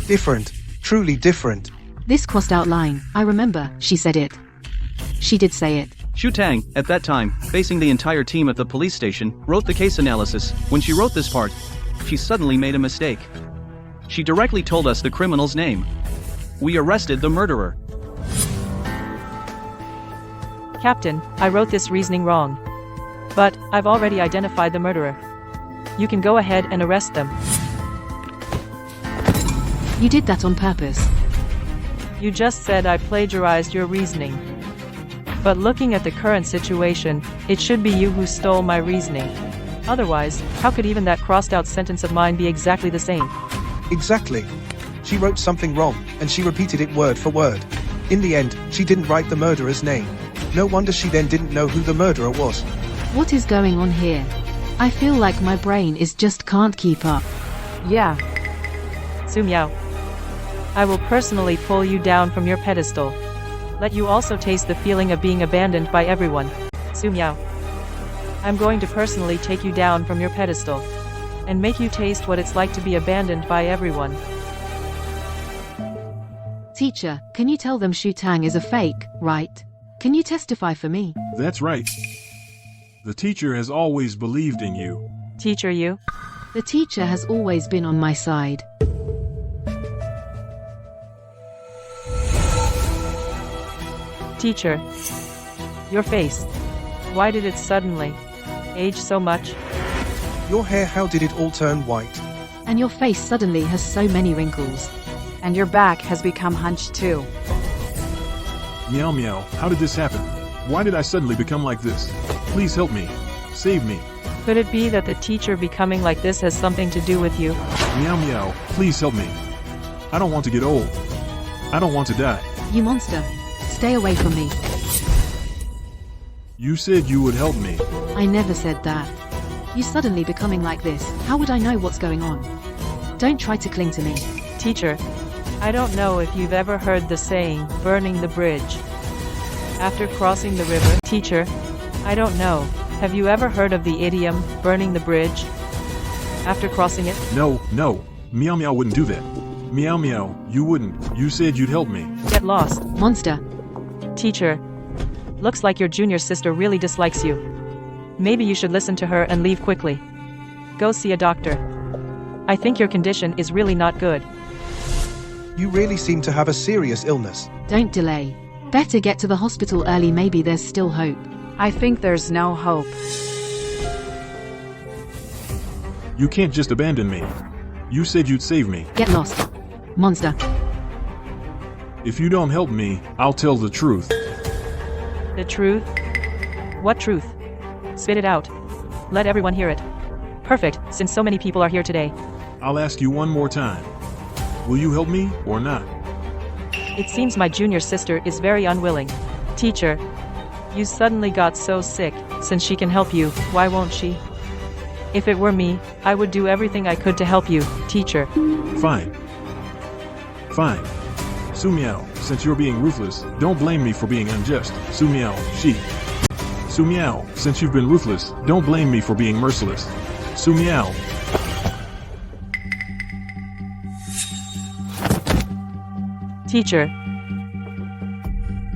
Different. Truly different. This crossed out line. I remember, she said it. She did say it. Shu Tang, at that time, facing the entire team at the police station, wrote the case analysis. When she wrote this part, she suddenly made a mistake. She directly told us the criminal's name. We arrested the murderer. Captain, I wrote this reasoning wrong. But, I've already identified the murderer. You can go ahead and arrest them. You did that on purpose. You just said I plagiarized your reasoning. But looking at the current situation, it should be you who stole my reasoning. Otherwise, how could even that crossed out sentence of mine be exactly the same? Exactly. She wrote something wrong, and she repeated it word for word. In the end, she didn't write the murderer's name. No wonder she then didn't know who the murderer was. What is going on here? I feel like my brain is just can't keep up. Yeah. Su Miao, I will personally pull you down from your pedestal. Let you also taste the feeling of being abandoned by everyone. Su Miao, I'm going to personally take you down from your pedestal and make you taste what it's like to be abandoned by everyone. Teacher, can you tell them Shu Tang is a fake, right? Can you testify for me? That's right. The teacher has always believed in you. Teacher, you? The teacher has always been on my side. Teacher, your face. Why did it suddenly age so much? Your hair, how did it all turn white? And your face suddenly has so many wrinkles. And your back has become hunched too. Meow meow, how did this happen? Why did I suddenly become like this? Please help me. Save me. Could it be that the teacher becoming like this has something to do with you? Meow meow, please help me. I don't want to get old. I don't want to die. You monster. Stay away from me. You said you would help me. I never said that. You suddenly becoming like this, how would I know what's going on? Don't try to cling to me. Teacher, I don't know if you've ever heard the saying, burning the bridge after crossing the river. Teacher, I don't know. Have you ever heard of the idiom, burning the bridge after crossing it? No. Meow meow wouldn't do that. Meow meow, you wouldn't. You said you'd help me. Get lost. Monster. Teacher, looks like your junior sister really dislikes you. Maybe you should listen to her and leave quickly. Go see a doctor. I think your condition is really not good. You really seem to have a serious illness. Don't delay. Better get to the hospital early, maybe there's still hope. I think there's no hope. You can't just abandon me. You said you'd save me. Get lost, monster. If you don't help me, I'll tell the truth. The truth? What truth? Spit it out. Let everyone hear it. Perfect, since so many people are here today. I'll ask you one more time. Will you help me or not? It seems my junior sister is very unwilling. Teacher, you suddenly got so sick. Since she can help you, why won't she? If it were me, I would do everything I could to help you, teacher. Fine. Fine. Su Miao, since you're being ruthless, don't blame me for being unjust. Su Miao, she. Su Miao, since you've been ruthless, don't blame me for being merciless. Su Miao. Teacher.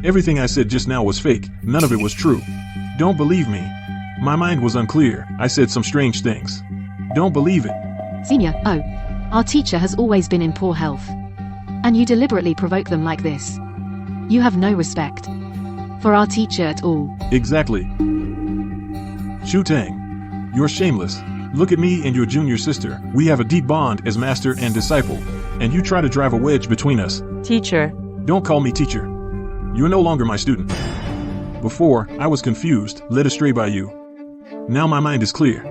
Everything I said just now was fake. None of it was true. Don't believe me. My mind was unclear. I said some strange things. Don't believe it. Senior, oh. Our teacher has always been in poor health. And you deliberately provoke them like this. You have no respect for our teacher at all. Exactly. Shu Tang, you're shameless. Look at me and your junior sister. We have a deep bond as master and disciple. And you try to drive a wedge between us. Teacher. Don't call me teacher. You're no longer my student. Before, I was confused, led astray by you. Now my mind is clear.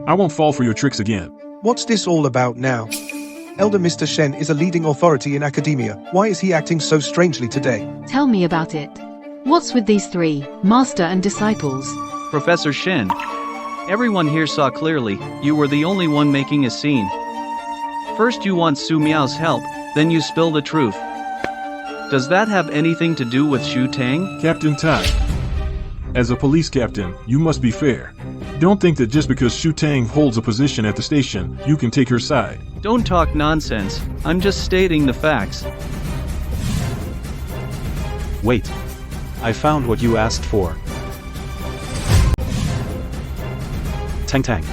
I won't fall for your tricks again. What's this all about now? Elder Mr. Shen is a leading authority in academia. Why is he acting so strangely today? Tell me about it. What's with these three, master and disciples? Professor Shen, everyone here saw clearly, you were the only one making a scene. First you want Su Miao's help, then you spill the truth. Does that have anything to do with Shu Tang? Captain Tai, as a police captain, you must be fair. Don't think that just because Shu Tang holds a position at the station, you can take her side. Don't talk nonsense. I'm just stating the facts. Wait. I found what you asked for. Tang Tang.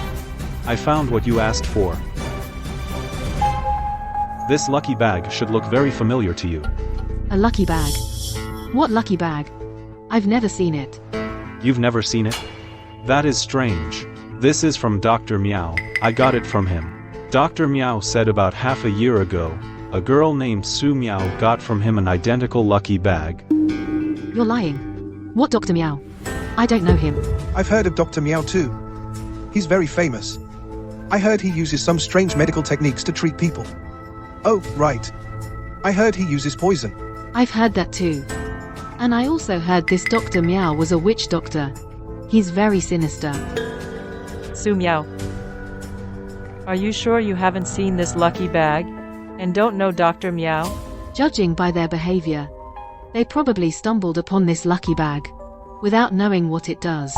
I found what you asked for. This lucky bag should look very familiar to you. A lucky bag? What lucky bag? I've never seen it. You've never seen it? That is strange. This is from Dr. Miao. I got it from him. Dr. Miao said about half a year ago, a girl named Su Miao got from him an identical lucky bag. You're lying. What Dr. Miao? I don't know him. I've heard of Dr. Miao too. He's very famous. I heard he uses some strange medical techniques to treat people. Oh, right. I heard he uses poison. I've heard that too. And I also heard this Dr. Miao was a witch doctor. He's very sinister. Su Miao. Are you sure you haven't seen this lucky bag? And don't know Dr. Miao? Judging by their behavior, they probably stumbled upon this lucky bag, without knowing what it does.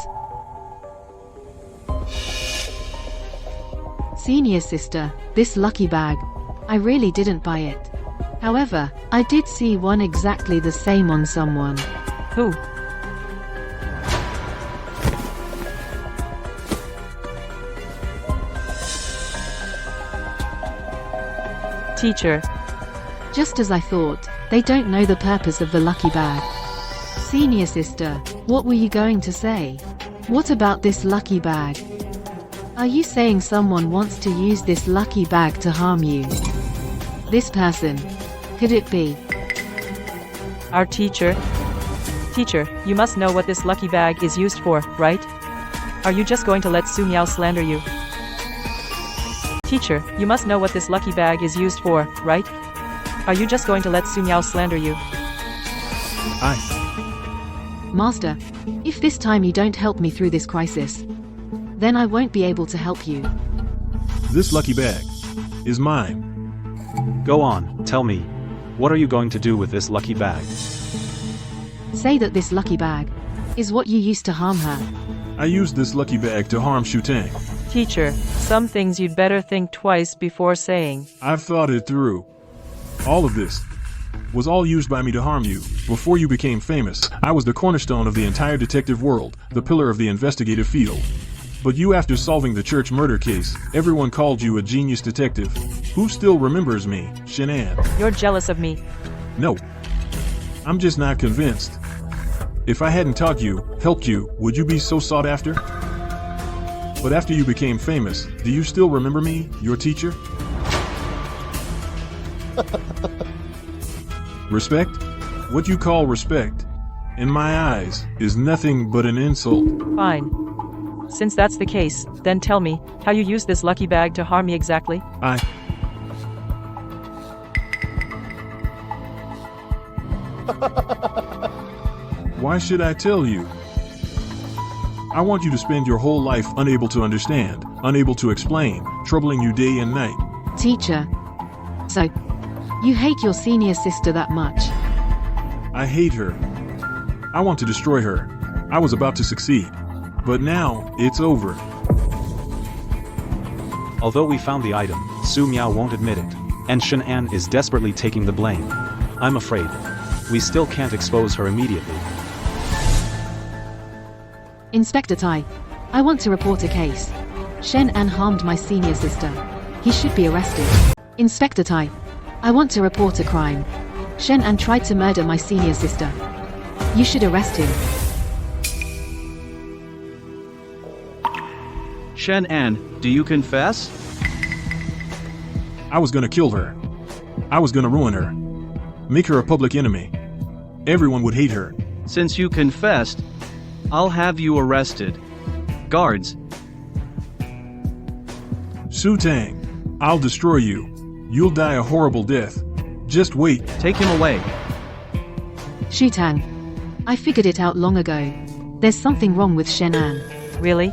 Senior sister, this lucky bag, I really didn't buy it. However, I did see one exactly the same on someone. Who? Teacher. Just as I thought, they don't know the purpose of the lucky bag. Senior sister, what were you going to say? What about this lucky bag? Are you saying someone wants to use this lucky bag to harm you? This person. Could it be? Our teacher? Teacher, you must know what this lucky bag is used for, right? Are you just going to let Su Miao slander you? Teacher, you must know what this lucky bag is used for, right? Are you just going to let Su Miao slander you? Master, if this time you don't help me through this crisis, then I won't be able to help you. This lucky bag is mine. Go on, tell me. What are you going to do with this lucky bag? Say that this lucky bag is what you used to harm her. I used this lucky bag to harm Shu Tang. Teacher, some things you'd better think twice before saying. I've thought it through. All of this was all used by me to harm you. Before you became famous, I was the cornerstone of the entire detective world, the pillar of the investigative field. But you, after solving the church murder case, everyone called you a genius detective. Who still remembers me, Shenan? You're jealous of me. No. I'm just not convinced. If I hadn't taught you, helped you, would you be so sought after? But after you became famous, do you still remember me, your teacher? Respect? What you call respect, in my eyes, is nothing but an insult. Fine. Since that's the case, then tell me, how you use this lucky bag to harm me exactly? Why should I tell you? I want you to spend your whole life unable to understand, unable to explain, troubling you day and night. Teacher. So, you hate your senior sister that much? I hate her. I want to destroy her. I was about to succeed. But now, it's over. Although we found the item, Su Miao won't admit it. And Shen'an is desperately taking the blame. I'm afraid we still can't expose her immediately. Inspector Tai. I want to report a case. Shen'an harmed my senior sister. He should be arrested. Inspector Tai. I want to report a crime. Shen'an tried to murder my senior sister. You should arrest him. Shen'an, do you confess? I was gonna kill her. I was gonna ruin her. Make her a public enemy. Everyone would hate her. Since you confessed, I'll have you arrested. Guards. Su Tang, I'll destroy you. You'll die a horrible death. Just wait. Take him away. Shu Tang. I figured it out long ago. There's something wrong with Shen'an. Really?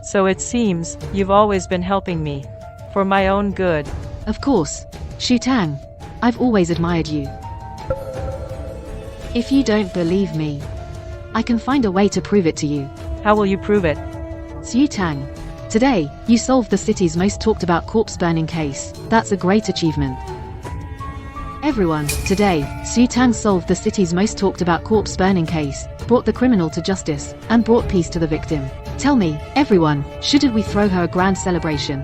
So it seems, you've always been helping me. For my own good. Of course. Shu Tang. I've always admired you. If you don't believe me, I can find a way to prove it to you. How will you prove it? Su Tang. Today, you solved the city's most talked about corpse burning case. That's a great achievement. Everyone, today, Su Tang solved the city's most talked about corpse burning case, brought the criminal to justice, and brought peace to the victim. Tell me, everyone, shouldn't we throw her a grand celebration?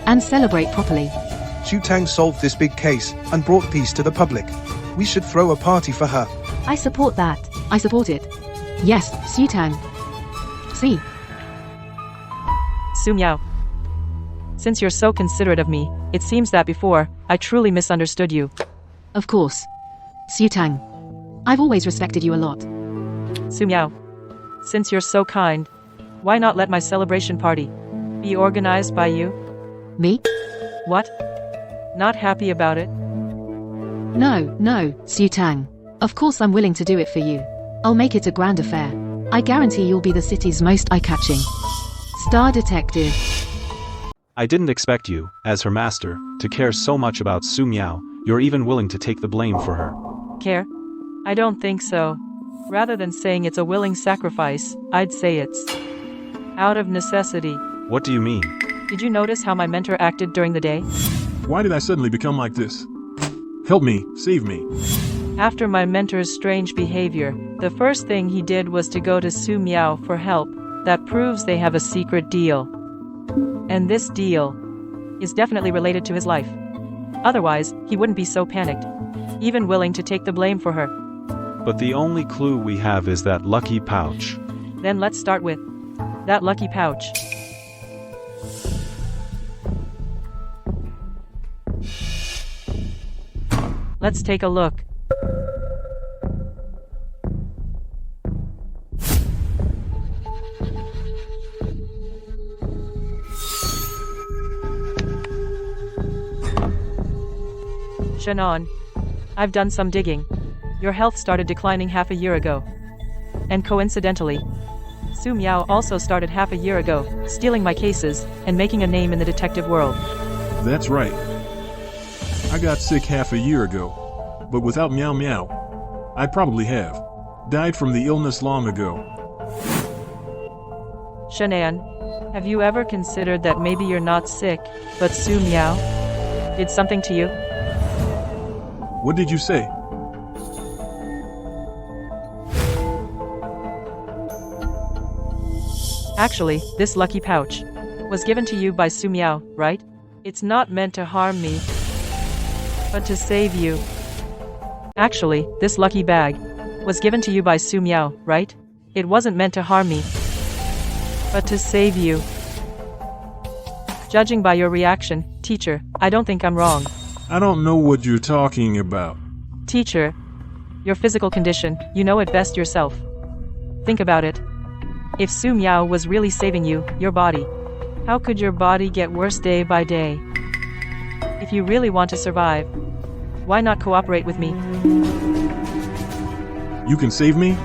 And celebrate properly. Shu Tang solved this big case and brought peace to the public. We should throw a party for her. I support that. I support it. Yes, Su Tang. See. Su Miao. Since you're so considerate of me, it seems that before, I truly misunderstood you. Of course. Su Tang. I've always respected you a lot. Su Miao. Since you're so kind, why not let my celebration party be organized by you? Me? What? Not happy about it? No, Su Tang. Of course I'm willing to do it for you. I'll make it a grand affair. I guarantee you'll be the city's most eye-catching star detective. I didn't expect you, as her master, to care so much about Su Miao. You're even willing to take the blame for her. Care? I don't think so. Rather than saying it's a willing sacrifice, I'd say it's out of necessity. What do you mean? Did you notice how my mentor acted during the day? Why did I suddenly become like this? Help me, save me. After my mentor's strange behavior, the first thing he did was to go to Su Miao for help. That proves they have a secret deal. And this deal is definitely related to his life. Otherwise, he wouldn't be so panicked, even willing to take the blame for her. But the only clue we have is that lucky pouch. Then let's start with that lucky pouch. Let's take a look. Shannon, I've done some digging. Your health started declining half a year ago. And coincidentally, Su Miao also started half a year ago, stealing my cases and making a name in the detective world. That's right. I got sick half a year ago. But without Meow Meow, I probably have died from the illness long ago. Shannon, have you ever considered that maybe you're not sick, but Su Miao did something to you? What did you say? Actually, this lucky pouch was given to you by Su Miao, right? It's not meant to harm me, but to save you. Actually, this lucky bag was given to you by Su Miao, right? It wasn't meant to harm me, but to save you. Judging by your reaction, teacher, I don't think I'm wrong. I don't know what you're talking about. Teacher, your physical condition, you know it best yourself. Think about it. If Su Miao was really saving you, your body, how could your body get worse day by day? If you really want to survive, why not cooperate with me? You can save me?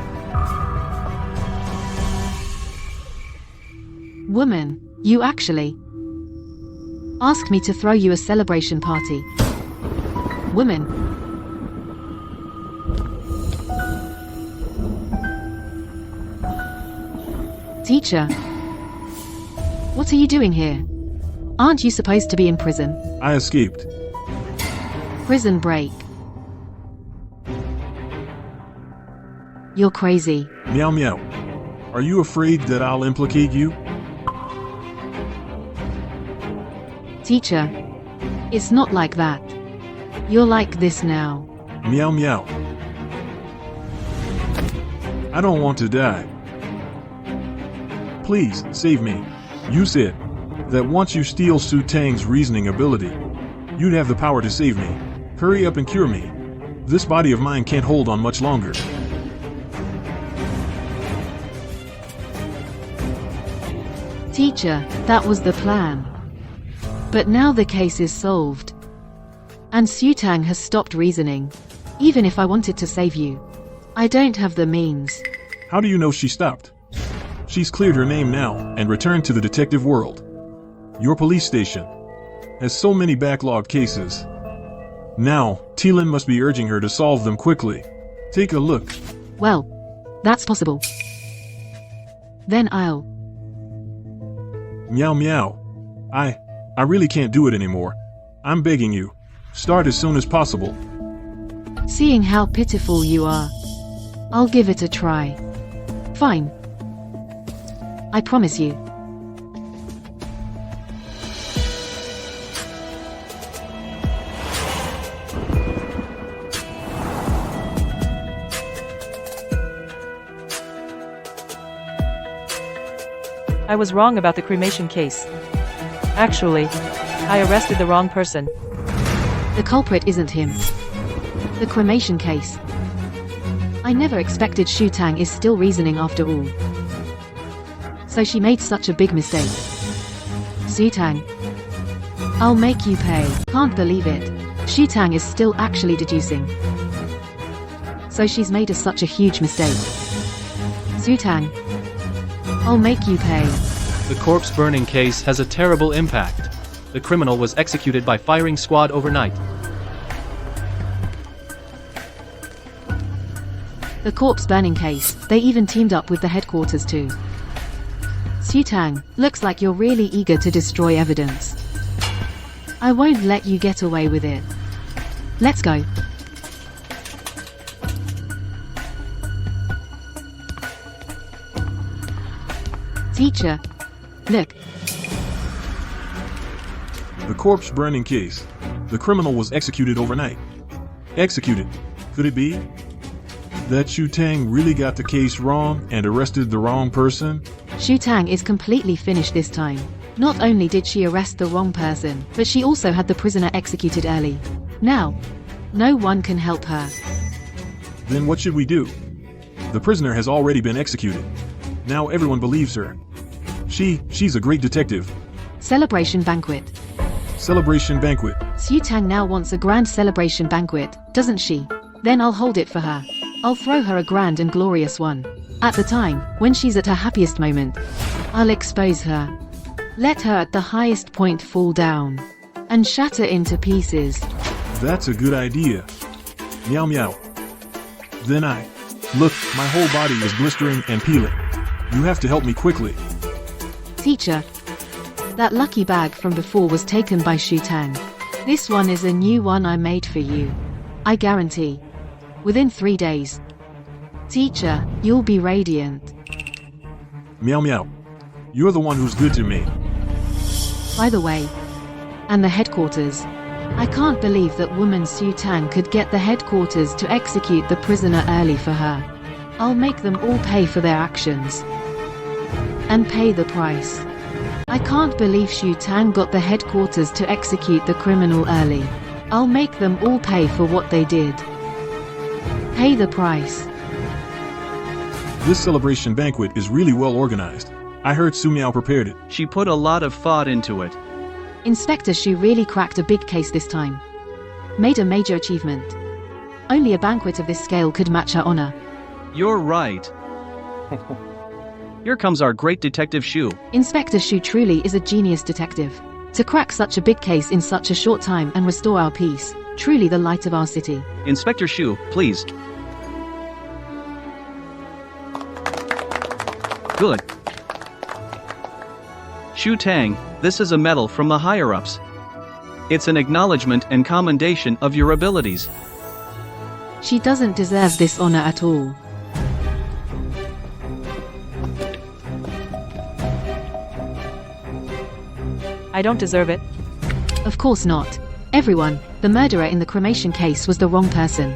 Woman, you actually asked me to throw you a celebration party. Woman. Teacher, what are you doing here? Aren't you supposed to be in prison? I escaped. Prison break. You're crazy. Meow meow. Are you afraid that I'll implicate you? Teacher, it's not like that. You're like this now. Meow meow. I don't want to die. Please, save me. You said that once you steal Su Tang's reasoning ability, you'd have the power to save me. Hurry up and cure me. This body of mine can't hold on much longer. Teacher, that was the plan. But now the case is solved. And Su Tang has stopped reasoning. Even if I wanted to save you, I don't have the means. How do you know she stopped? She's cleared her name now and returned to the detective world. Your police station has so many backlogged cases. Now, Tilin must be urging her to solve them quickly. Take a look. Well, that's possible. Then I'll... Meow meow. I really can't do it anymore. I'm begging you. Start as soon as possible. Seeing how pitiful you are, I'll give it a try. Fine. I promise you. I was wrong about the cremation case. Actually, I arrested the wrong person. The culprit isn't him. The cremation case. I never expected Su Tang is still reasoning after all. So she made such a big mistake. Su Tang, I'll make you pay. Can't believe it. Su Tang is still actually deducing. So she's made such a huge mistake. Su Tang, I'll make you pay. The corpse burning case has a terrible impact. The criminal was executed by firing squad overnight. The corpse burning case, they even teamed up with the headquarters too. Su Tang, looks like you're really eager to destroy evidence. I won't let you get away with it. Let's go. Teacher, look. The corpse burning case. The criminal was executed overnight. Executed. Could it be that Su Tang really got the case wrong and arrested the wrong person? Su Tang is completely finished this time. Not only did she arrest the wrong person, but she also had the prisoner executed early. Now, no one can help her. Then what should we do? The prisoner has already been executed. Now everyone believes her. She's a great detective. Celebration banquet. Celebration banquet. Su Tang now wants a grand celebration banquet, doesn't she? Then I'll hold it for her. I'll throw her a grand and glorious one. At the time, when she's at her happiest moment, I'll expose her. Let her at the highest point fall down and shatter into pieces. That's a good idea. Meow meow. Then look, my whole body is blistering and peeling. You have to help me quickly. Teacher, that lucky bag from before was taken by Su Tang. This one is a new one I made for you. I guarantee. Within 3 days. Teacher, you'll be radiant. Meow meow. You're the one who's good to me. By the way, and the headquarters, I can't believe that woman Su Tang could get the headquarters to execute the prisoner early for her. I'll make them all pay for their actions. And pay the price. I can't believe Su Tang got the headquarters to execute the criminal early. I'll make them all pay for what they did. Pay the price. This celebration banquet is really well organized. I heard Su Miao prepared it. She put a lot of thought into it. Inspector Shu really cracked a big case this time. Made a major achievement. Only a banquet of this scale could match her honor. You're right. Here comes our great Detective Shu. Inspector Shu truly is a genius detective. To crack such a big case in such a short time and restore our peace, truly the light of our city. Inspector Shu, please. Good. Shu Tang, this is a medal from the higher-ups. It's an acknowledgement and commendation of your abilities. She doesn't deserve this honor at all. I don't deserve it. Of course not. Everyone, the murderer in the cremation case was the wrong person.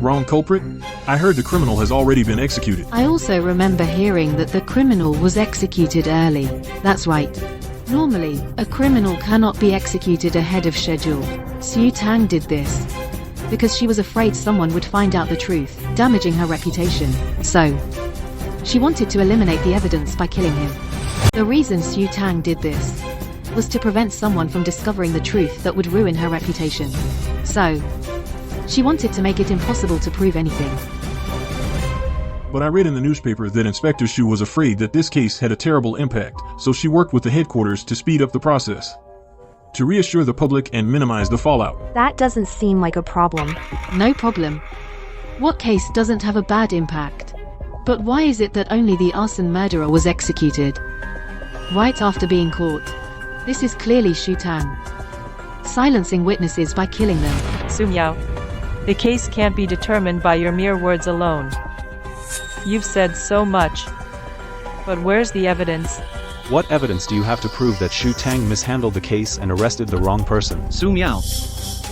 Wrong culprit? I heard the criminal has already been executed. I also remember hearing that the criminal was executed early. That's right. Normally, a criminal cannot be executed ahead of schedule. Su Tang did this because she was afraid someone would find out the truth, damaging her reputation. So, she wanted to eliminate the evidence by killing him. The reason Su Tang did this was to prevent someone from discovering the truth that would ruin her reputation. So, she wanted to make it impossible to prove anything. But I read in the newspaper that Inspector Shu was afraid that this case had a terrible impact, so she worked with the headquarters to speed up the process, to reassure the public and minimize the fallout. That doesn't seem like a problem. No problem. What case doesn't have a bad impact? But why is it that only the arson murderer was executed right after being caught? This is clearly Su Tang silencing witnesses by killing them. Su Miao, the case can't be determined by your mere words alone. You've said so much. But where's the evidence? What evidence do you have to prove that Shu Tang mishandled the case and arrested the wrong person? Su Miao,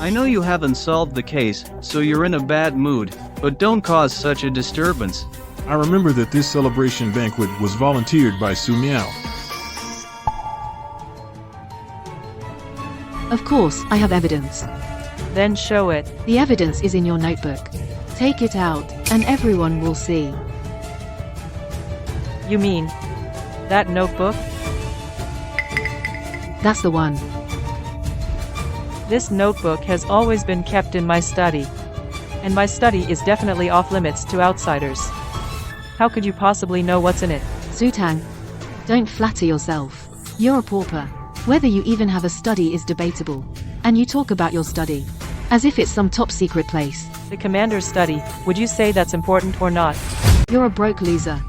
I know you haven't solved the case, so you're in a bad mood, but don't cause such a disturbance. I remember that this celebration banquet was volunteered by Su Miao. Of course, I have evidence. Then show it. The evidence is in your notebook. Take it out, and everyone will see. You mean that notebook? That's the one. This notebook has always been kept in my study. And my study is definitely off limits to outsiders. How could you possibly know what's in it? Su Tang, don't flatter yourself. You're a pauper. Whether you even have a study is debatable. And you talk about your study as if it's some top secret place. The commander's study, would you say that's important or not? You're a broke loser.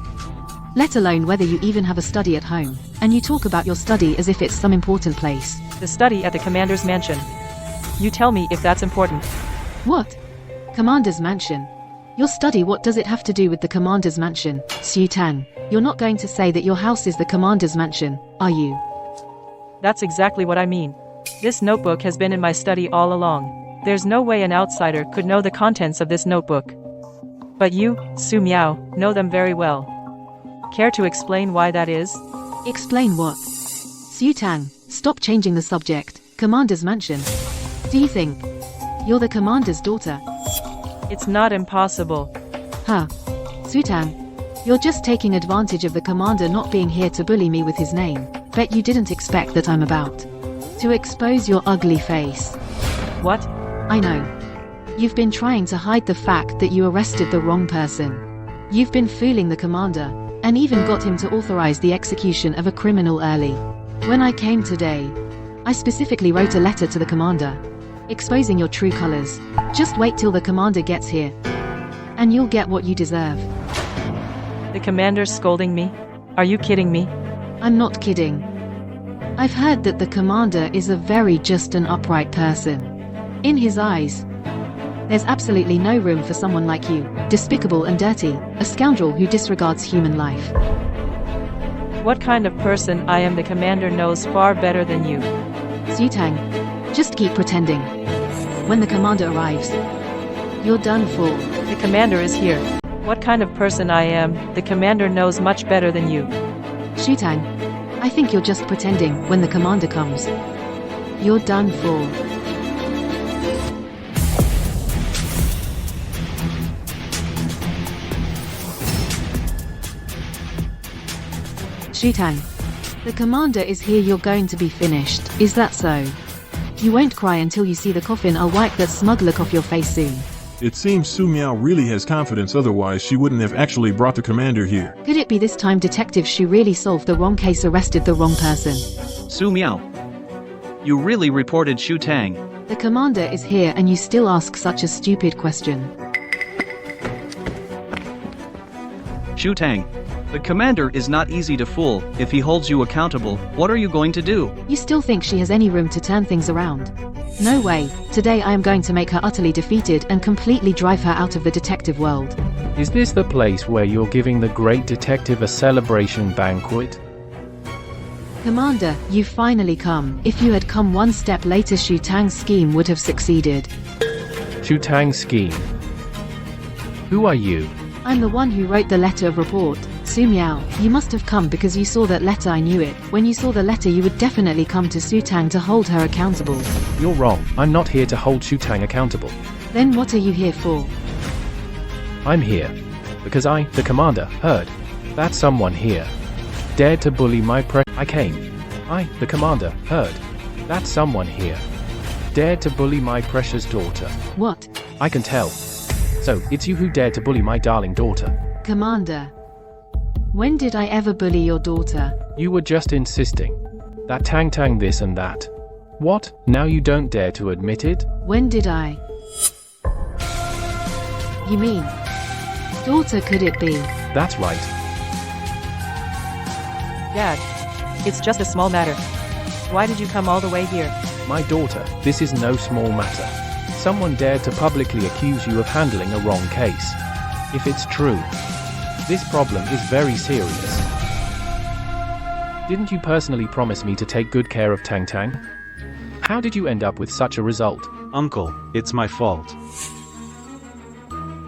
Let alone whether you even have a study at home. And you talk about your study as if it's some important place. The study at the commander's mansion. You tell me if that's important. What? Commander's mansion? Your study, what does it have to do with the commander's mansion? Su Tang, you're not going to say that your house is the commander's mansion, are you? That's exactly what I mean. This notebook has been in my study all along. There's no way an outsider could know the contents of this notebook. But you, Su Miao, know them very well. Care to explain why that is? Explain what? Su Tang, stop changing the subject. Commander's mansion. Do you think you're the commander's daughter? It's not impossible. Huh. Su Tang, you're just taking advantage of the commander not being here to bully me with his name. Bet you didn't expect that I'm about to expose your ugly face. What? I know. You've been trying to hide the fact that you arrested the wrong person. You've been fooling the commander, and even got him to authorize the execution of a criminal early. When I came today, I specifically wrote a letter to the commander, exposing your true colors. Just wait till the commander gets here, and you'll get what you deserve. The commander's scolding me? Are you kidding me? I'm not kidding. I've heard that the commander is a very just and upright person. In his eyes, there's absolutely no room for someone like you, despicable and dirty, a scoundrel who disregards human life. What kind of person I am the commander knows far better than you. Su Tang, Just keep pretending. When the commander arrives, you're done for. The commander is here. What kind of person I am, the commander knows much better than you. Shutang, I think you're just pretending when the commander comes. You're done for. Shutang, the commander is here. You're going to be finished. Is that so? You won't cry until you see the coffin. I'll wipe that smug look off your face soon. It seems Su Miao really has confidence, otherwise she wouldn't have actually brought the commander here. Could it be this time Detective Shu really solved the wrong case, arrested the wrong person? Su Miao. You really reported Shu Tang. The commander is here and you still ask such a stupid question. Shu Tang. The commander is not easy to fool. If he holds you accountable, what are you going to do? You still think she has any room to turn things around? No way. Today I am going to make her utterly defeated and completely drive her out of the detective world. Is this the place where you're giving the great detective a celebration banquet? Commander, you finally come. If you had come one step later, Shu Tang's scheme would have succeeded. Shu Tang's scheme. Who are you? I'm the one who wrote the letter of report. Su Miao, you must have come because you saw that letter. I knew it. When you saw the letter you would definitely come to Su Tang to hold her accountable. You're wrong. I'm not here to hold Shu Tang accountable. Then what are you here for? I'm here because I, the commander, heard that someone here dared to bully my I came. I, the commander, heard that someone here dared to bully my precious daughter. What? I can tell. So, it's you who dared to bully my darling daughter. Commander, when did I ever bully your daughter? You were just insisting that Tang this and that. What? Now you don't dare to admit it? When did I? You mean daughter, could it be? That's right. Dad, it's just a small matter. Why did you come all the way here? My daughter, this is no small matter. Someone dared to publicly accuse you of handling a wrong case. If it's true, this problem is very serious. Didn't you personally promise me to take good care of Tang? How did you end up with such a result? Uncle, it's my fault.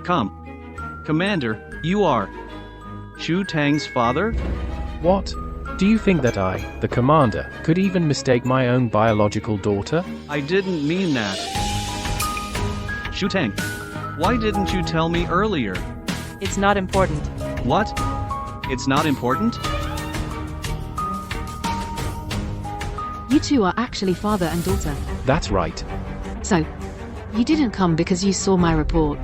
Come. Commander, you are Shu Tang's father? What? Do you think that I, the commander, could even mistake my own biological daughter? I didn't mean that. Shu Tang, why didn't you tell me earlier? It's not important. What? It's not important? You two are actually father and daughter. That's right. So, you didn't come because you saw my report.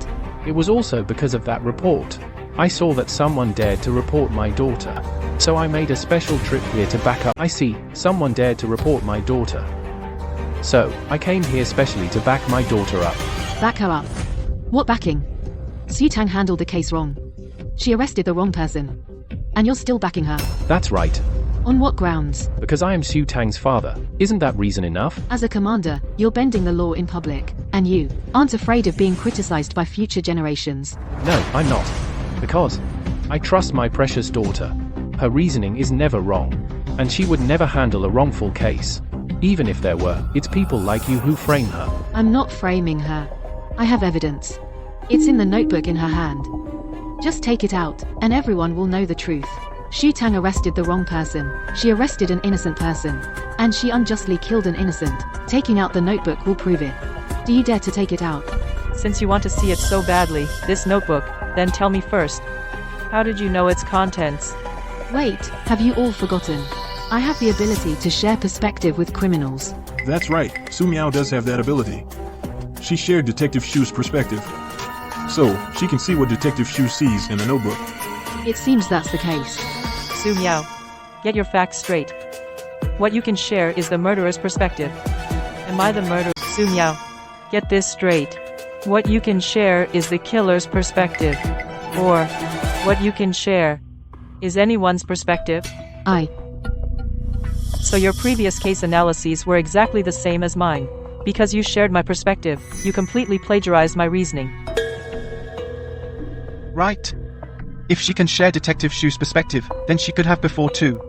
It was also because of that report. I saw that someone dared to report my daughter. So I made a special trip here to back up. I see, someone dared to report my daughter. So, I came here specially to back my daughter up. Back her up? What backing? Su Tang handled the case wrong. She arrested the wrong person. And you're still backing her. That's right. On what grounds? Because I am Su Tang's father. Isn't that reason enough? As a commander, you're bending the law in public. And you aren't afraid of being criticized by future generations. No, I'm not. Because I trust my precious daughter. Her reasoning is never wrong. And she would never handle a wrongful case. Even if there were, it's people like you who frame her. I'm not framing her. I have evidence. It's in the notebook in her hand. Just take it out, and everyone will know the truth. Shu Tang arrested the wrong person. She arrested an innocent person. And she unjustly killed an innocent. Taking out the notebook will prove it. Do you dare to take it out? Since you want to see it so badly, this notebook, then tell me first. How did you know its contents? Wait, have you all forgotten? I have the ability to share perspective with criminals. That's right, Su Miao does have that ability. She shared Detective Shu's perspective. So, she can see what Detective Shu sees in the notebook. It seems that's the case. Su Miao, get your facts straight. What you can share is the murderer's perspective. Am I the murderer? Su Miao, get this straight. What you can share is the killer's perspective. Or, what you can share is anyone's perspective? So your previous case analyses were exactly the same as mine. Because you shared my perspective, you completely plagiarized my reasoning. Right. If she can share Detective Shu's perspective, then she could have before too.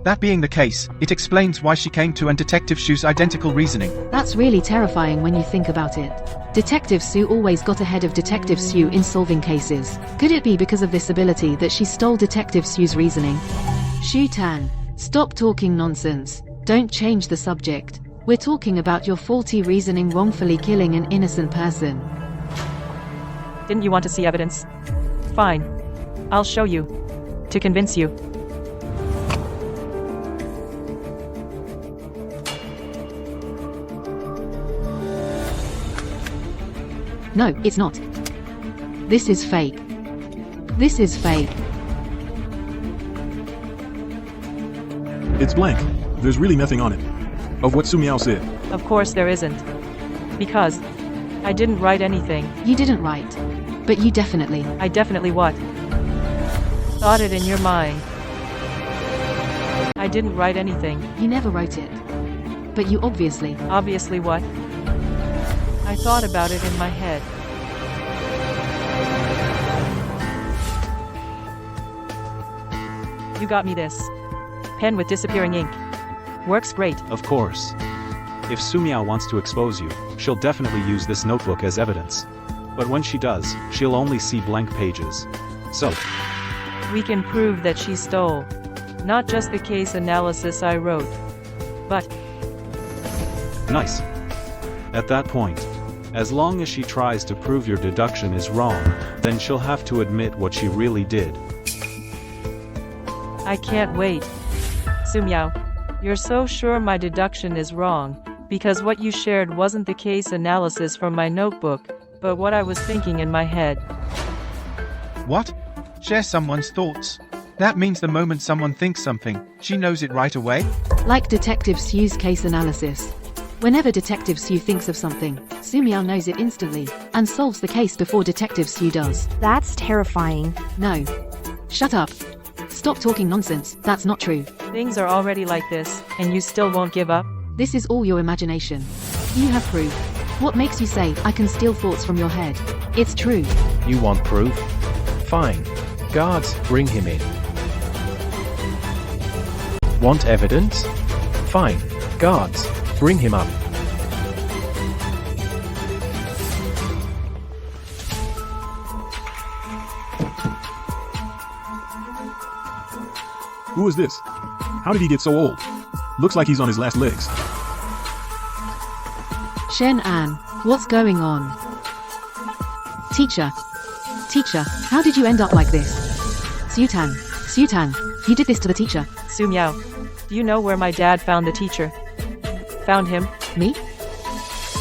That being the case, it explains why she came to and Detective Shu's identical reasoning. That's really terrifying when you think about it. Detective Sue always got ahead of Detective Sue in solving cases. Could it be because of this ability that she stole Detective Sue's reasoning? Shu Tang, stop talking nonsense. Don't change the subject. We're talking about your faulty reasoning wrongfully killing an innocent person. Didn't you want to see evidence? Fine. I'll show you. To convince you. No, it's not. This is fake. This is fake. It's blank. There's really nothing on it. Of what Su Miao said. Of course there isn't. Because I didn't write anything. You didn't write. But you definitely. I definitely what? Thought it in your mind. I didn't write anything. You never wrote it. But you obviously. Obviously what? I thought about it in my head. You got me this. Pen with disappearing ink. Works great. Of course. If Su Miao wants to expose you, she'll definitely use this notebook as evidence. But when she does, she'll only see blank pages. So, we can prove that she stole. Not just the case analysis I wrote. But nice. At that point, as long as she tries to prove your deduction is wrong, then she'll have to admit what she really did. I can't wait. Su Miao, you're so sure my deduction is wrong, because what you shared wasn't the case analysis from my notebook, but what I was thinking in my head. What? Share someone's thoughts. That means the moment someone thinks something, she knows it right away? Like Detective Sue's case analysis. Whenever Detective Sue thinks of something, Su Miao knows it instantly, and solves the case before Detective Sue does. That's terrifying. No. Shut up. Stop talking nonsense, that's not true. Things are already like this, and you still won't give up? This is all your imagination. You have proof. What makes you say, I can steal thoughts from your head? It's true. You want proof? Fine. Guards, bring him in. Want evidence? Fine. Guards, bring him up. Who is this? How did he get so old? Looks like he's on his last legs. Shen An, what's going on? Teacher, how did you end up like this? Su Tang, you did this to the teacher. Su Miao, do you know where my dad found the teacher? Found him? Me?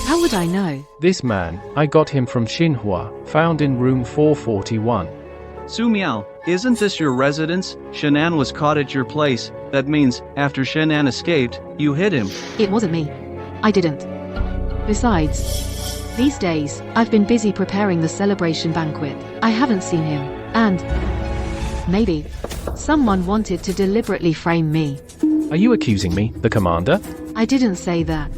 How would I know? This man, I got him from Xinhua, found in room 441. Su Miao, isn't this your residence? Shenan was caught at your place. That means, after Shenan escaped, you hid him. It wasn't me. I didn't. Besides, these days, I've been busy preparing the celebration banquet. I haven't seen him, and maybe someone wanted to deliberately frame me. Are you accusing me, the commander? I didn't say that.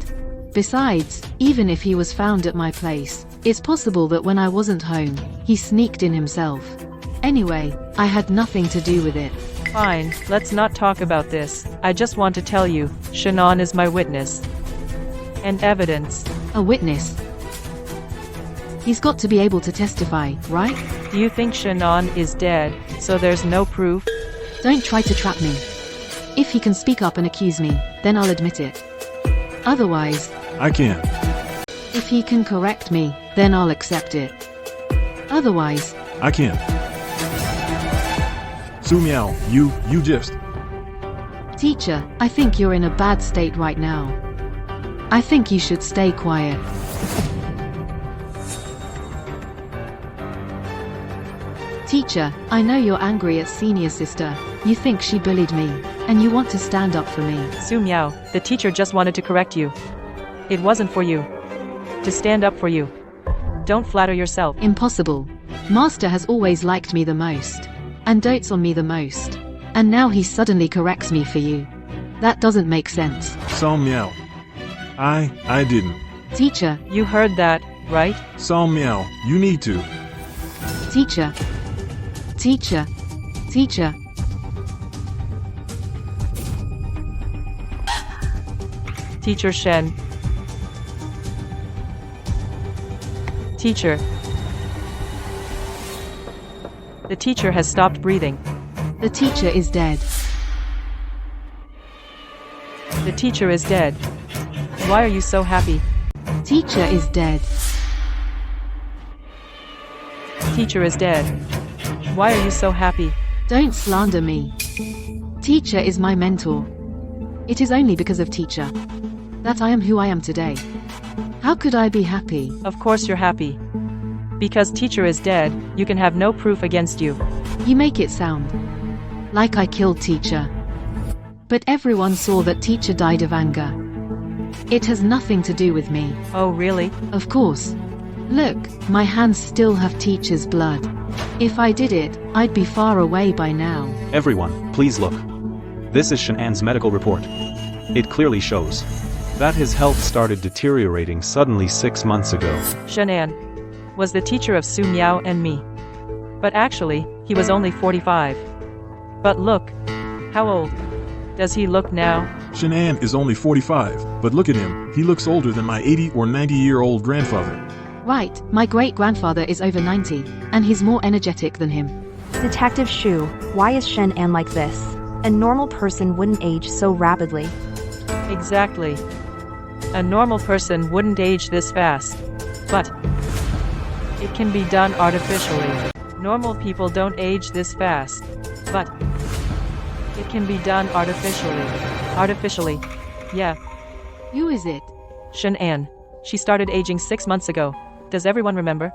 Besides, even if he was found at my place, it's possible that when I wasn't home, he sneaked in himself. Anyway, I had nothing to do with it. Fine, let's not talk about this. I just want to tell you, Shenan is my witness. And evidence. A witness? He's got to be able to testify, right? Do you think Shenan is dead, so there's no proof? Don't try to trap me. If he can speak up and accuse me, then I'll admit it. Otherwise, I can't. If he can correct me, then I'll accept it. Otherwise, I can't. Su Miao, you just... Teacher, I think you're in a bad state right now. I think you should stay quiet. Teacher, I know you're angry at senior sister. You think she bullied me, and you want to stand up for me. Su Miao, the teacher just wanted to correct you. It wasn't for you. To stand up for you. Don't flatter yourself. Impossible. Master has always liked me the most. And dotes on me the most. And now he suddenly corrects me for you. That doesn't make sense. Su Miao. I didn't. Teacher. You heard that, right? Su Miao, you need to. Teacher. Teacher Shen. Teacher. The teacher has stopped breathing. The teacher is dead. The teacher is dead. Why are you so happy? Teacher is dead. Teacher is dead. Why are you so happy? Don't slander me. Teacher is my mentor. It is only because of teacher that I am who I am today. How could I be happy? Of course you're happy. Because teacher is dead, you can have no proof against you. You make it sound like I killed teacher. But everyone saw that teacher died of anger. It has nothing to do with me. Oh, really? Of course. Look, my hands still have teacher's blood. If I did it, I'd be far away by now. Everyone, please look. This is Shenan's medical report. It clearly shows that his health started deteriorating suddenly 6 months ago. Shenan was the teacher of Su Miao and me. But actually, he was only 45. But look, how old does he look now? Shenan is only 45, but look at him, he looks older than my 80 or 90-year-old grandfather. Right, my great-grandfather is over 90, and he's more energetic than him. Detective Shu, why is Shenan like this? A normal person wouldn't age so rapidly. Exactly. A normal person wouldn't age this fast. But it can be done artificially. Normal people don't age this fast. But it can be done artificially. Artificially. Yeah. Who is it? Shenan. She started aging 6 months ago. Does everyone remember?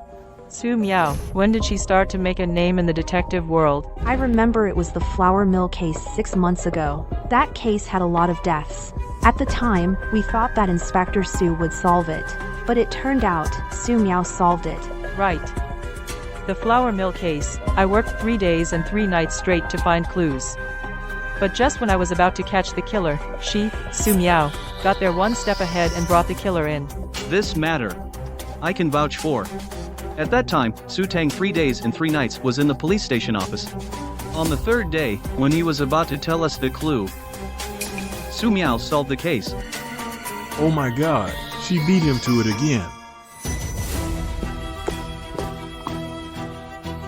Su Miao. When did she start to make a name in the detective world? I remember it was the flour mill case 6 months ago. That case had a lot of deaths. At the time, we thought that Inspector Su would solve it. But it turned out, Su Miao solved it. Right. The flour mill case, I worked 3 days and 3 nights straight to find clues. But just when I was about to catch the killer, she, Su Miao, got there one step ahead and brought the killer in. This matter, I can vouch for. At that time, Su Tang 3 days and 3 nights was in the police station office. On the 3rd day, when he was about to tell us the clue, Su Miao solved the case. Oh my god, she beat him to it again.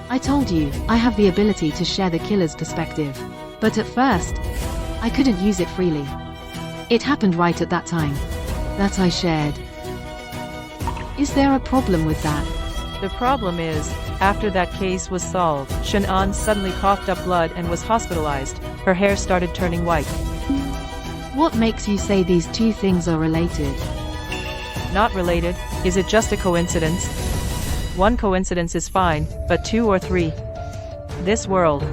I told you, I have the ability to share the killer's perspective. But at first, I couldn't use it freely. It happened right at that time that I shared. Is there a problem with that? The problem is, after that case was solved, Shenan suddenly coughed up blood and was hospitalized. Her hair started turning white. What makes you say these two things are related? Not related. Is it just a coincidence? One coincidence is fine, but 2 or 3. This world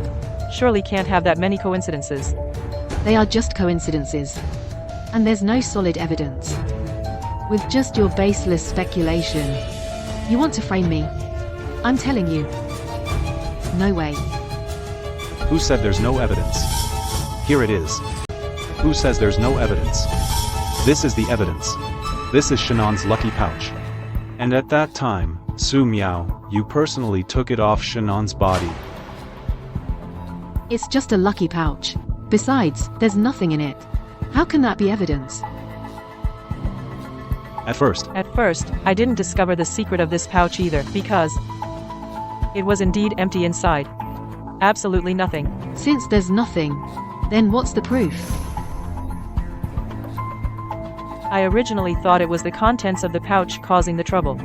surely can't have that many coincidences. They are just coincidences. And there's no solid evidence. With just your baseless speculation, you want to frame me. I'm telling you. No way. Who said there's no evidence? Here it is. Who says there's no evidence? This is the evidence. This is Shenan's lucky pouch. And at that time, Su Miao, you personally took it off Shenan's body. It's just a lucky pouch. Besides, there's nothing in it. How can that be evidence? At first, I didn't discover the secret of this pouch either, because it was indeed empty inside. Absolutely nothing. Since there's nothing, then what's the proof? I originally thought it was the contents of the pouch causing the trouble.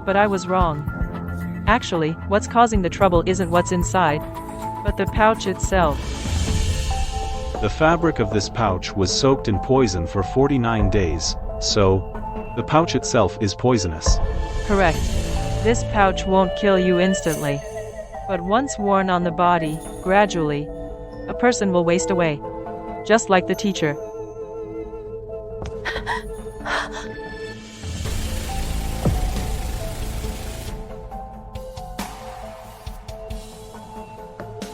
But I was wrong. Actually, what's causing the trouble isn't what's inside, but the pouch itself. The fabric of this pouch was soaked in poison for 49 days, so the pouch itself is poisonous. Correct. This pouch won't kill you instantly. But once worn on the body, gradually, a person will waste away. Just like the teacher.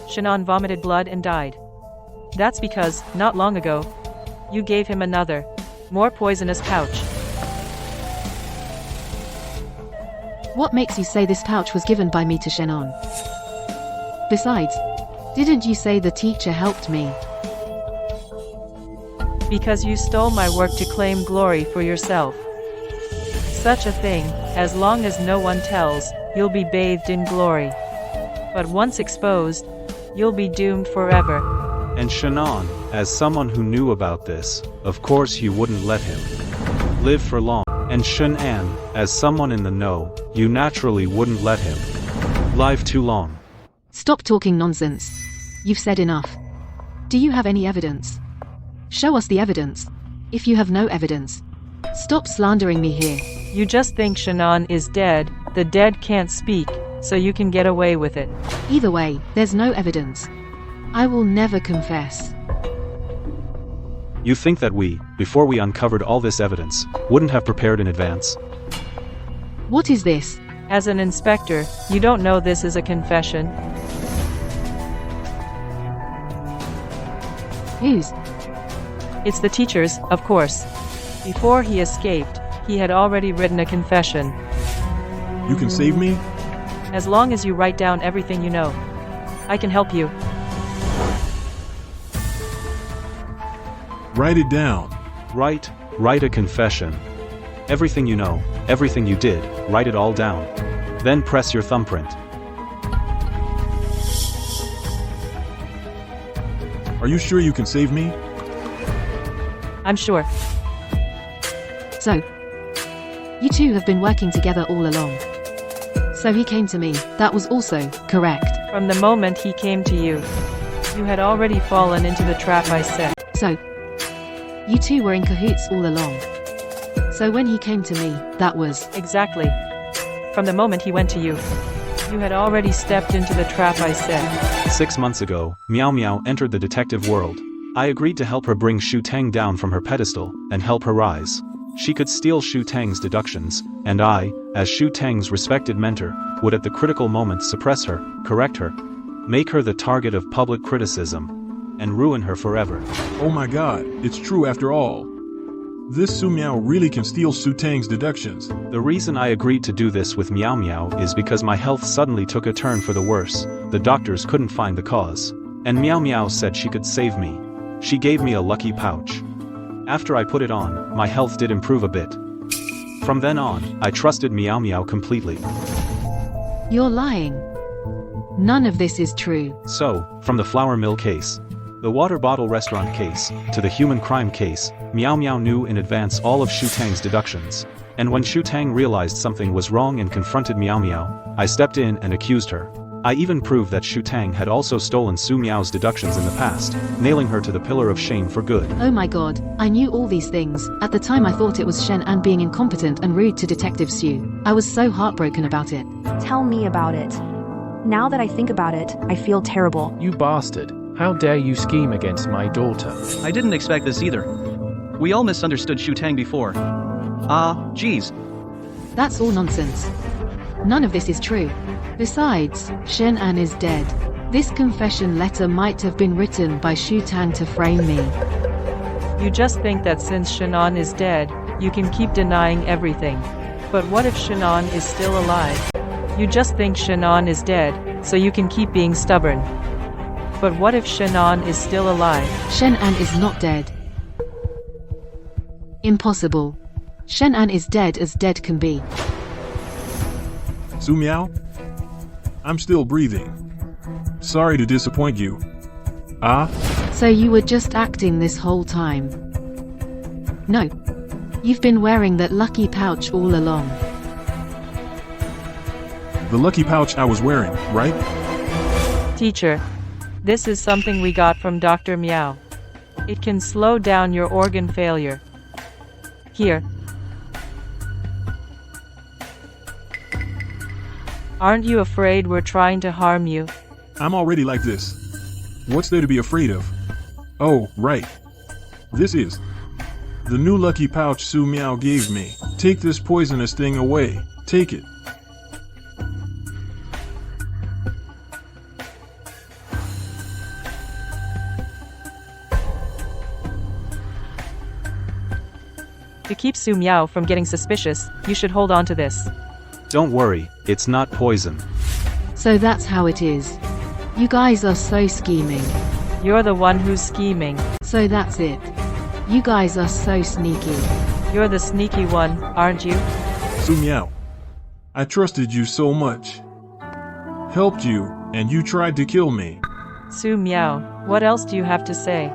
Shenan vomited blood and died. That's because, not long ago, you gave him another, more poisonous pouch. What makes you say this pouch was given by me to Shenan? Besides, didn't you say the teacher helped me? Because you stole my work to claim glory for yourself. Such a thing, as long as no one tells, you'll be bathed in glory. But once exposed, you'll be doomed forever. And Shannon, as someone who knew about this, of course you wouldn't let him live for long. And Shannon, as someone in the know, you naturally wouldn't let him live too long. Stop talking nonsense. You've said enough. Do you have any evidence? Show us the evidence. If you have no evidence, stop slandering me here. You just think Shannon is dead, the dead can't speak, so you can get away with it. Either way, there's no evidence. I will never confess. You think that we, before we uncovered all this evidence, wouldn't have prepared in advance? What is this? As an inspector, you don't know this is a confession? Whose? It's the teacher's, of course. Before he escaped, he had already written a confession. You can save me? As long as you write down everything you know, I can help you. Write it down. Write a confession. Everything you know, everything you did, write it all down. Then press your thumbprint. Are you sure you can save me? I'm sure. So, you two have been working together all along. So he came to me, that was also correct. From the moment he came to you, you had already fallen into the trap I set. So, you two were in cahoots all along. So when he came to me, that was... Exactly. From the moment he went to you, you had already stepped into the trap I set. 6 months ago, Meow Meow entered the detective world. I agreed to help her bring Shu Tang down from her pedestal, and help her rise. She could steal Shu Tang's deductions, and I, as Shu Tang's respected mentor, would at the critical moment suppress her, correct her, make her the target of public criticism, and ruin her forever. Oh my god, it's true after all. This Su Miao really can steal Shu Tang's deductions. The reason I agreed to do this with Meow Meow is because my health suddenly took a turn for the worse. The doctors couldn't find the cause. And Meow Meow said she could save me. She gave me a lucky pouch. After I put it on, my health did improve a bit. From then on, I trusted Meow Meow completely. You're lying. None of this is true. So, from the flour mill case, the water bottle restaurant case, to the human crime case, Meow Meow knew in advance all of Shu Tang's deductions. And when Shu Tang realized something was wrong and confronted Meow Meow, I stepped in and accused her. I even proved that Shu Tang had also stolen Su Miao's deductions in the past, nailing her to the pillar of shame for good. Oh my god, I knew all these things. At the time I thought it was Shen An being incompetent and rude to Detective Su. I was so heartbroken about it. Tell me about it. Now that I think about it, I feel terrible. You bastard. How dare you scheme against my daughter? I didn't expect this either. We all misunderstood Shu Tang before. Geez. That's all nonsense. None of this is true. Besides, Shen An is dead. This confession letter might have been written by Shu Tang to frame me. You just think that since Shannon is dead, you can keep denying everything. But what if Shannon is still alive? You just think Shannon is dead, so you can keep being stubborn. But what if Shannon is still alive? Shen An is not dead. Impossible. Shen An is dead as dead can be. Su Miao? I'm still breathing. Sorry to disappoint you. So you were just acting this whole time? No. You've been wearing that lucky pouch all along. The lucky pouch I was wearing, right? Teacher, this is something we got from Dr. Meow. It can slow down your organ failure. Here. Aren't you afraid we're trying to harm you? I'm already like this. What's there to be afraid of? Oh, right. This is the new lucky pouch Su Miao gave me. Take this poisonous thing away. Take it. To keep Su Miao from getting suspicious, you should hold on to this. Don't worry, it's not poison. So that's how it is. You guys are so scheming. You're the one who's scheming. So that's it. You guys are so sneaky. You're the sneaky one, aren't you? Su Miao, I trusted you so much. Helped you, and you tried to kill me. Su Miao, what else do you have to say?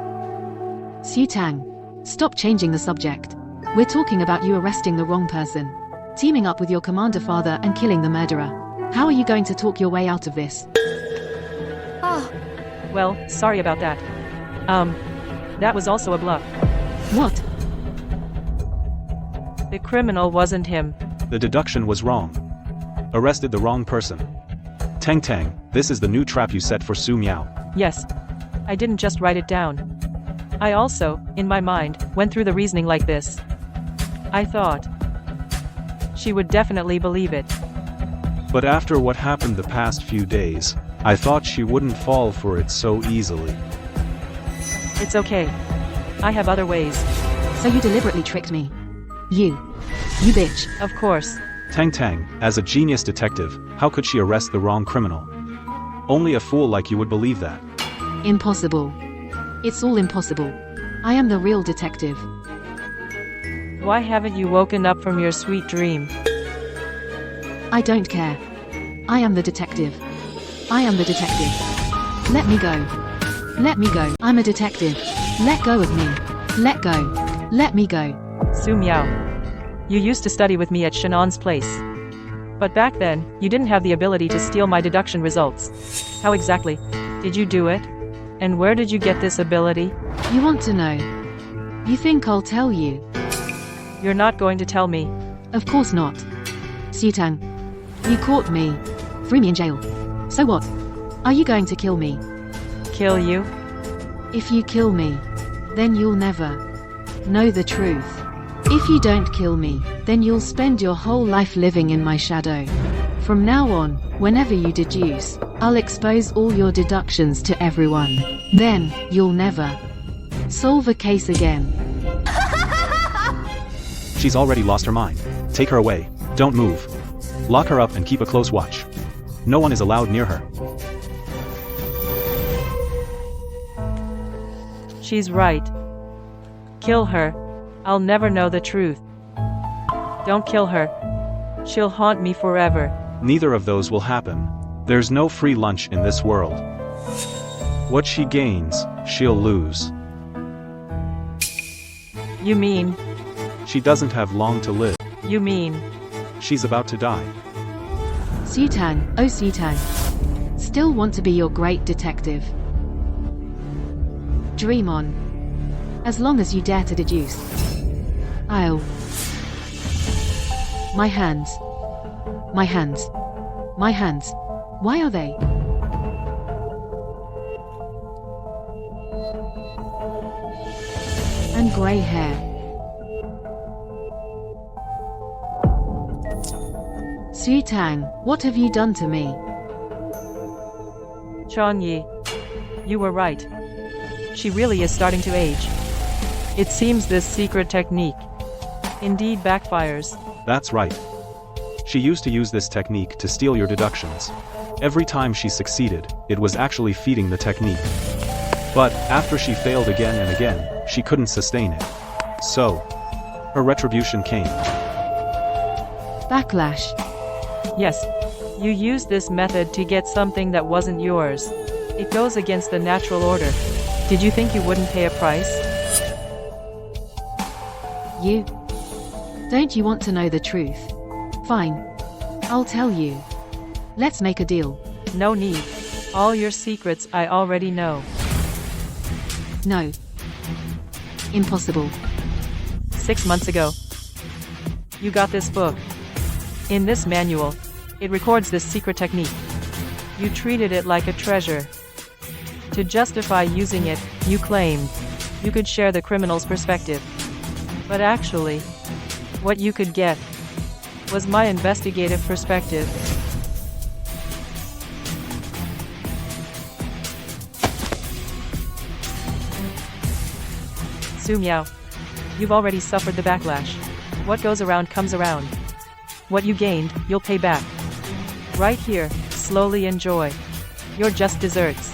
Xu Tang, stop changing the subject. We're talking about you arresting the wrong person, teaming up with your commander father and killing the murderer. How are you going to talk your way out of this? Well, sorry about that. That was also a bluff. What? The criminal wasn't him. The deduction was wrong. Arrested the wrong person. Tang Tang, this is the new trap you set for Su Miao. Yes. I didn't just write it down. I also, in my mind, went through the reasoning like this. I thought she would definitely believe it. But after what happened the past few days, I thought she wouldn't fall for it so easily. It's okay. I have other ways. So you deliberately tricked me. You bitch. Of course. Tang Tang, as a genius detective, how could she arrest the wrong criminal? Only a fool like you would believe that. Impossible. It's all impossible. I am the real detective. Why haven't you woken up from your sweet dream? I don't care. I am the detective. I am the detective. Let me go. Let me go. I'm a detective. Let go of me. Let go. Let me go. Su Miao. You used to study with me at Shanon's place. But back then, you didn't have the ability to steal my deduction results. How exactly did you do it? And where did you get this ability? You want to know? You think I'll tell you? You're not going to tell me. Of course not. Xu Tang, you caught me. Threw me in jail. So what? Are you going to kill me? Kill you? If you kill me, then you'll never know the truth. If you don't kill me, then you'll spend your whole life living in my shadow. From now on, whenever you deduce, I'll expose all your deductions to everyone. Then, you'll never solve a case again. She's already lost her mind. Take her away. Don't move. Lock her up and keep a close watch. No one is allowed near her. She's right. Kill her. I'll never know the truth. Don't kill her. She'll haunt me forever. Neither of those will happen. There's no free lunch in this world. What she gains, she'll lose. You mean? She doesn't have long to live. You mean? She's about to die. Xu Tang, oh Xu Tang. Still want to be your great detective. Dream on. As long as you dare to deduce. I'll... My hands. My hands. My hands. Why are they? And grey hair. Xu Tang, what have you done to me? Changyi. You were right. She really is starting to age. It seems this secret technique indeed backfires. That's right. She used to use this technique to steal your deductions. Every time she succeeded, it was actually feeding the technique. But, after she failed again and again, she couldn't sustain it. So, her retribution came. Backlash. Yes. You used this method to get something that wasn't yours. It goes against the natural order. Did you think you wouldn't pay a price? You? Don't you want to know the truth? Fine. I'll tell you. Let's make a deal. No need. All your secrets I already know. No. Impossible. 6 months ago, you got this book. In this manual, it records this secret technique. You treated it like a treasure. To justify using it, you claimed you could share the criminal's perspective. But actually, what you could get was my investigative perspective. Su Miao, you've already suffered the backlash. What goes around comes around. What you gained, you'll pay back. Right here, slowly enjoy. You're just desserts.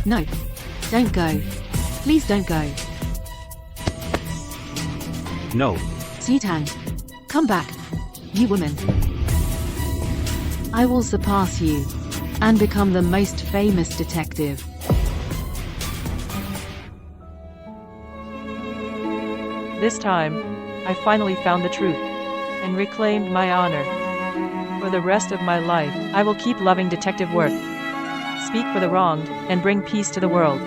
No. Don't go. Please don't go. no. Xu-Tang, come back. You woman. I will surpass you and become the most famous detective. This time, I finally found the truth and reclaimed my honor. For the rest of my life, I will keep loving detective work, speak for the wronged, and bring peace to the world.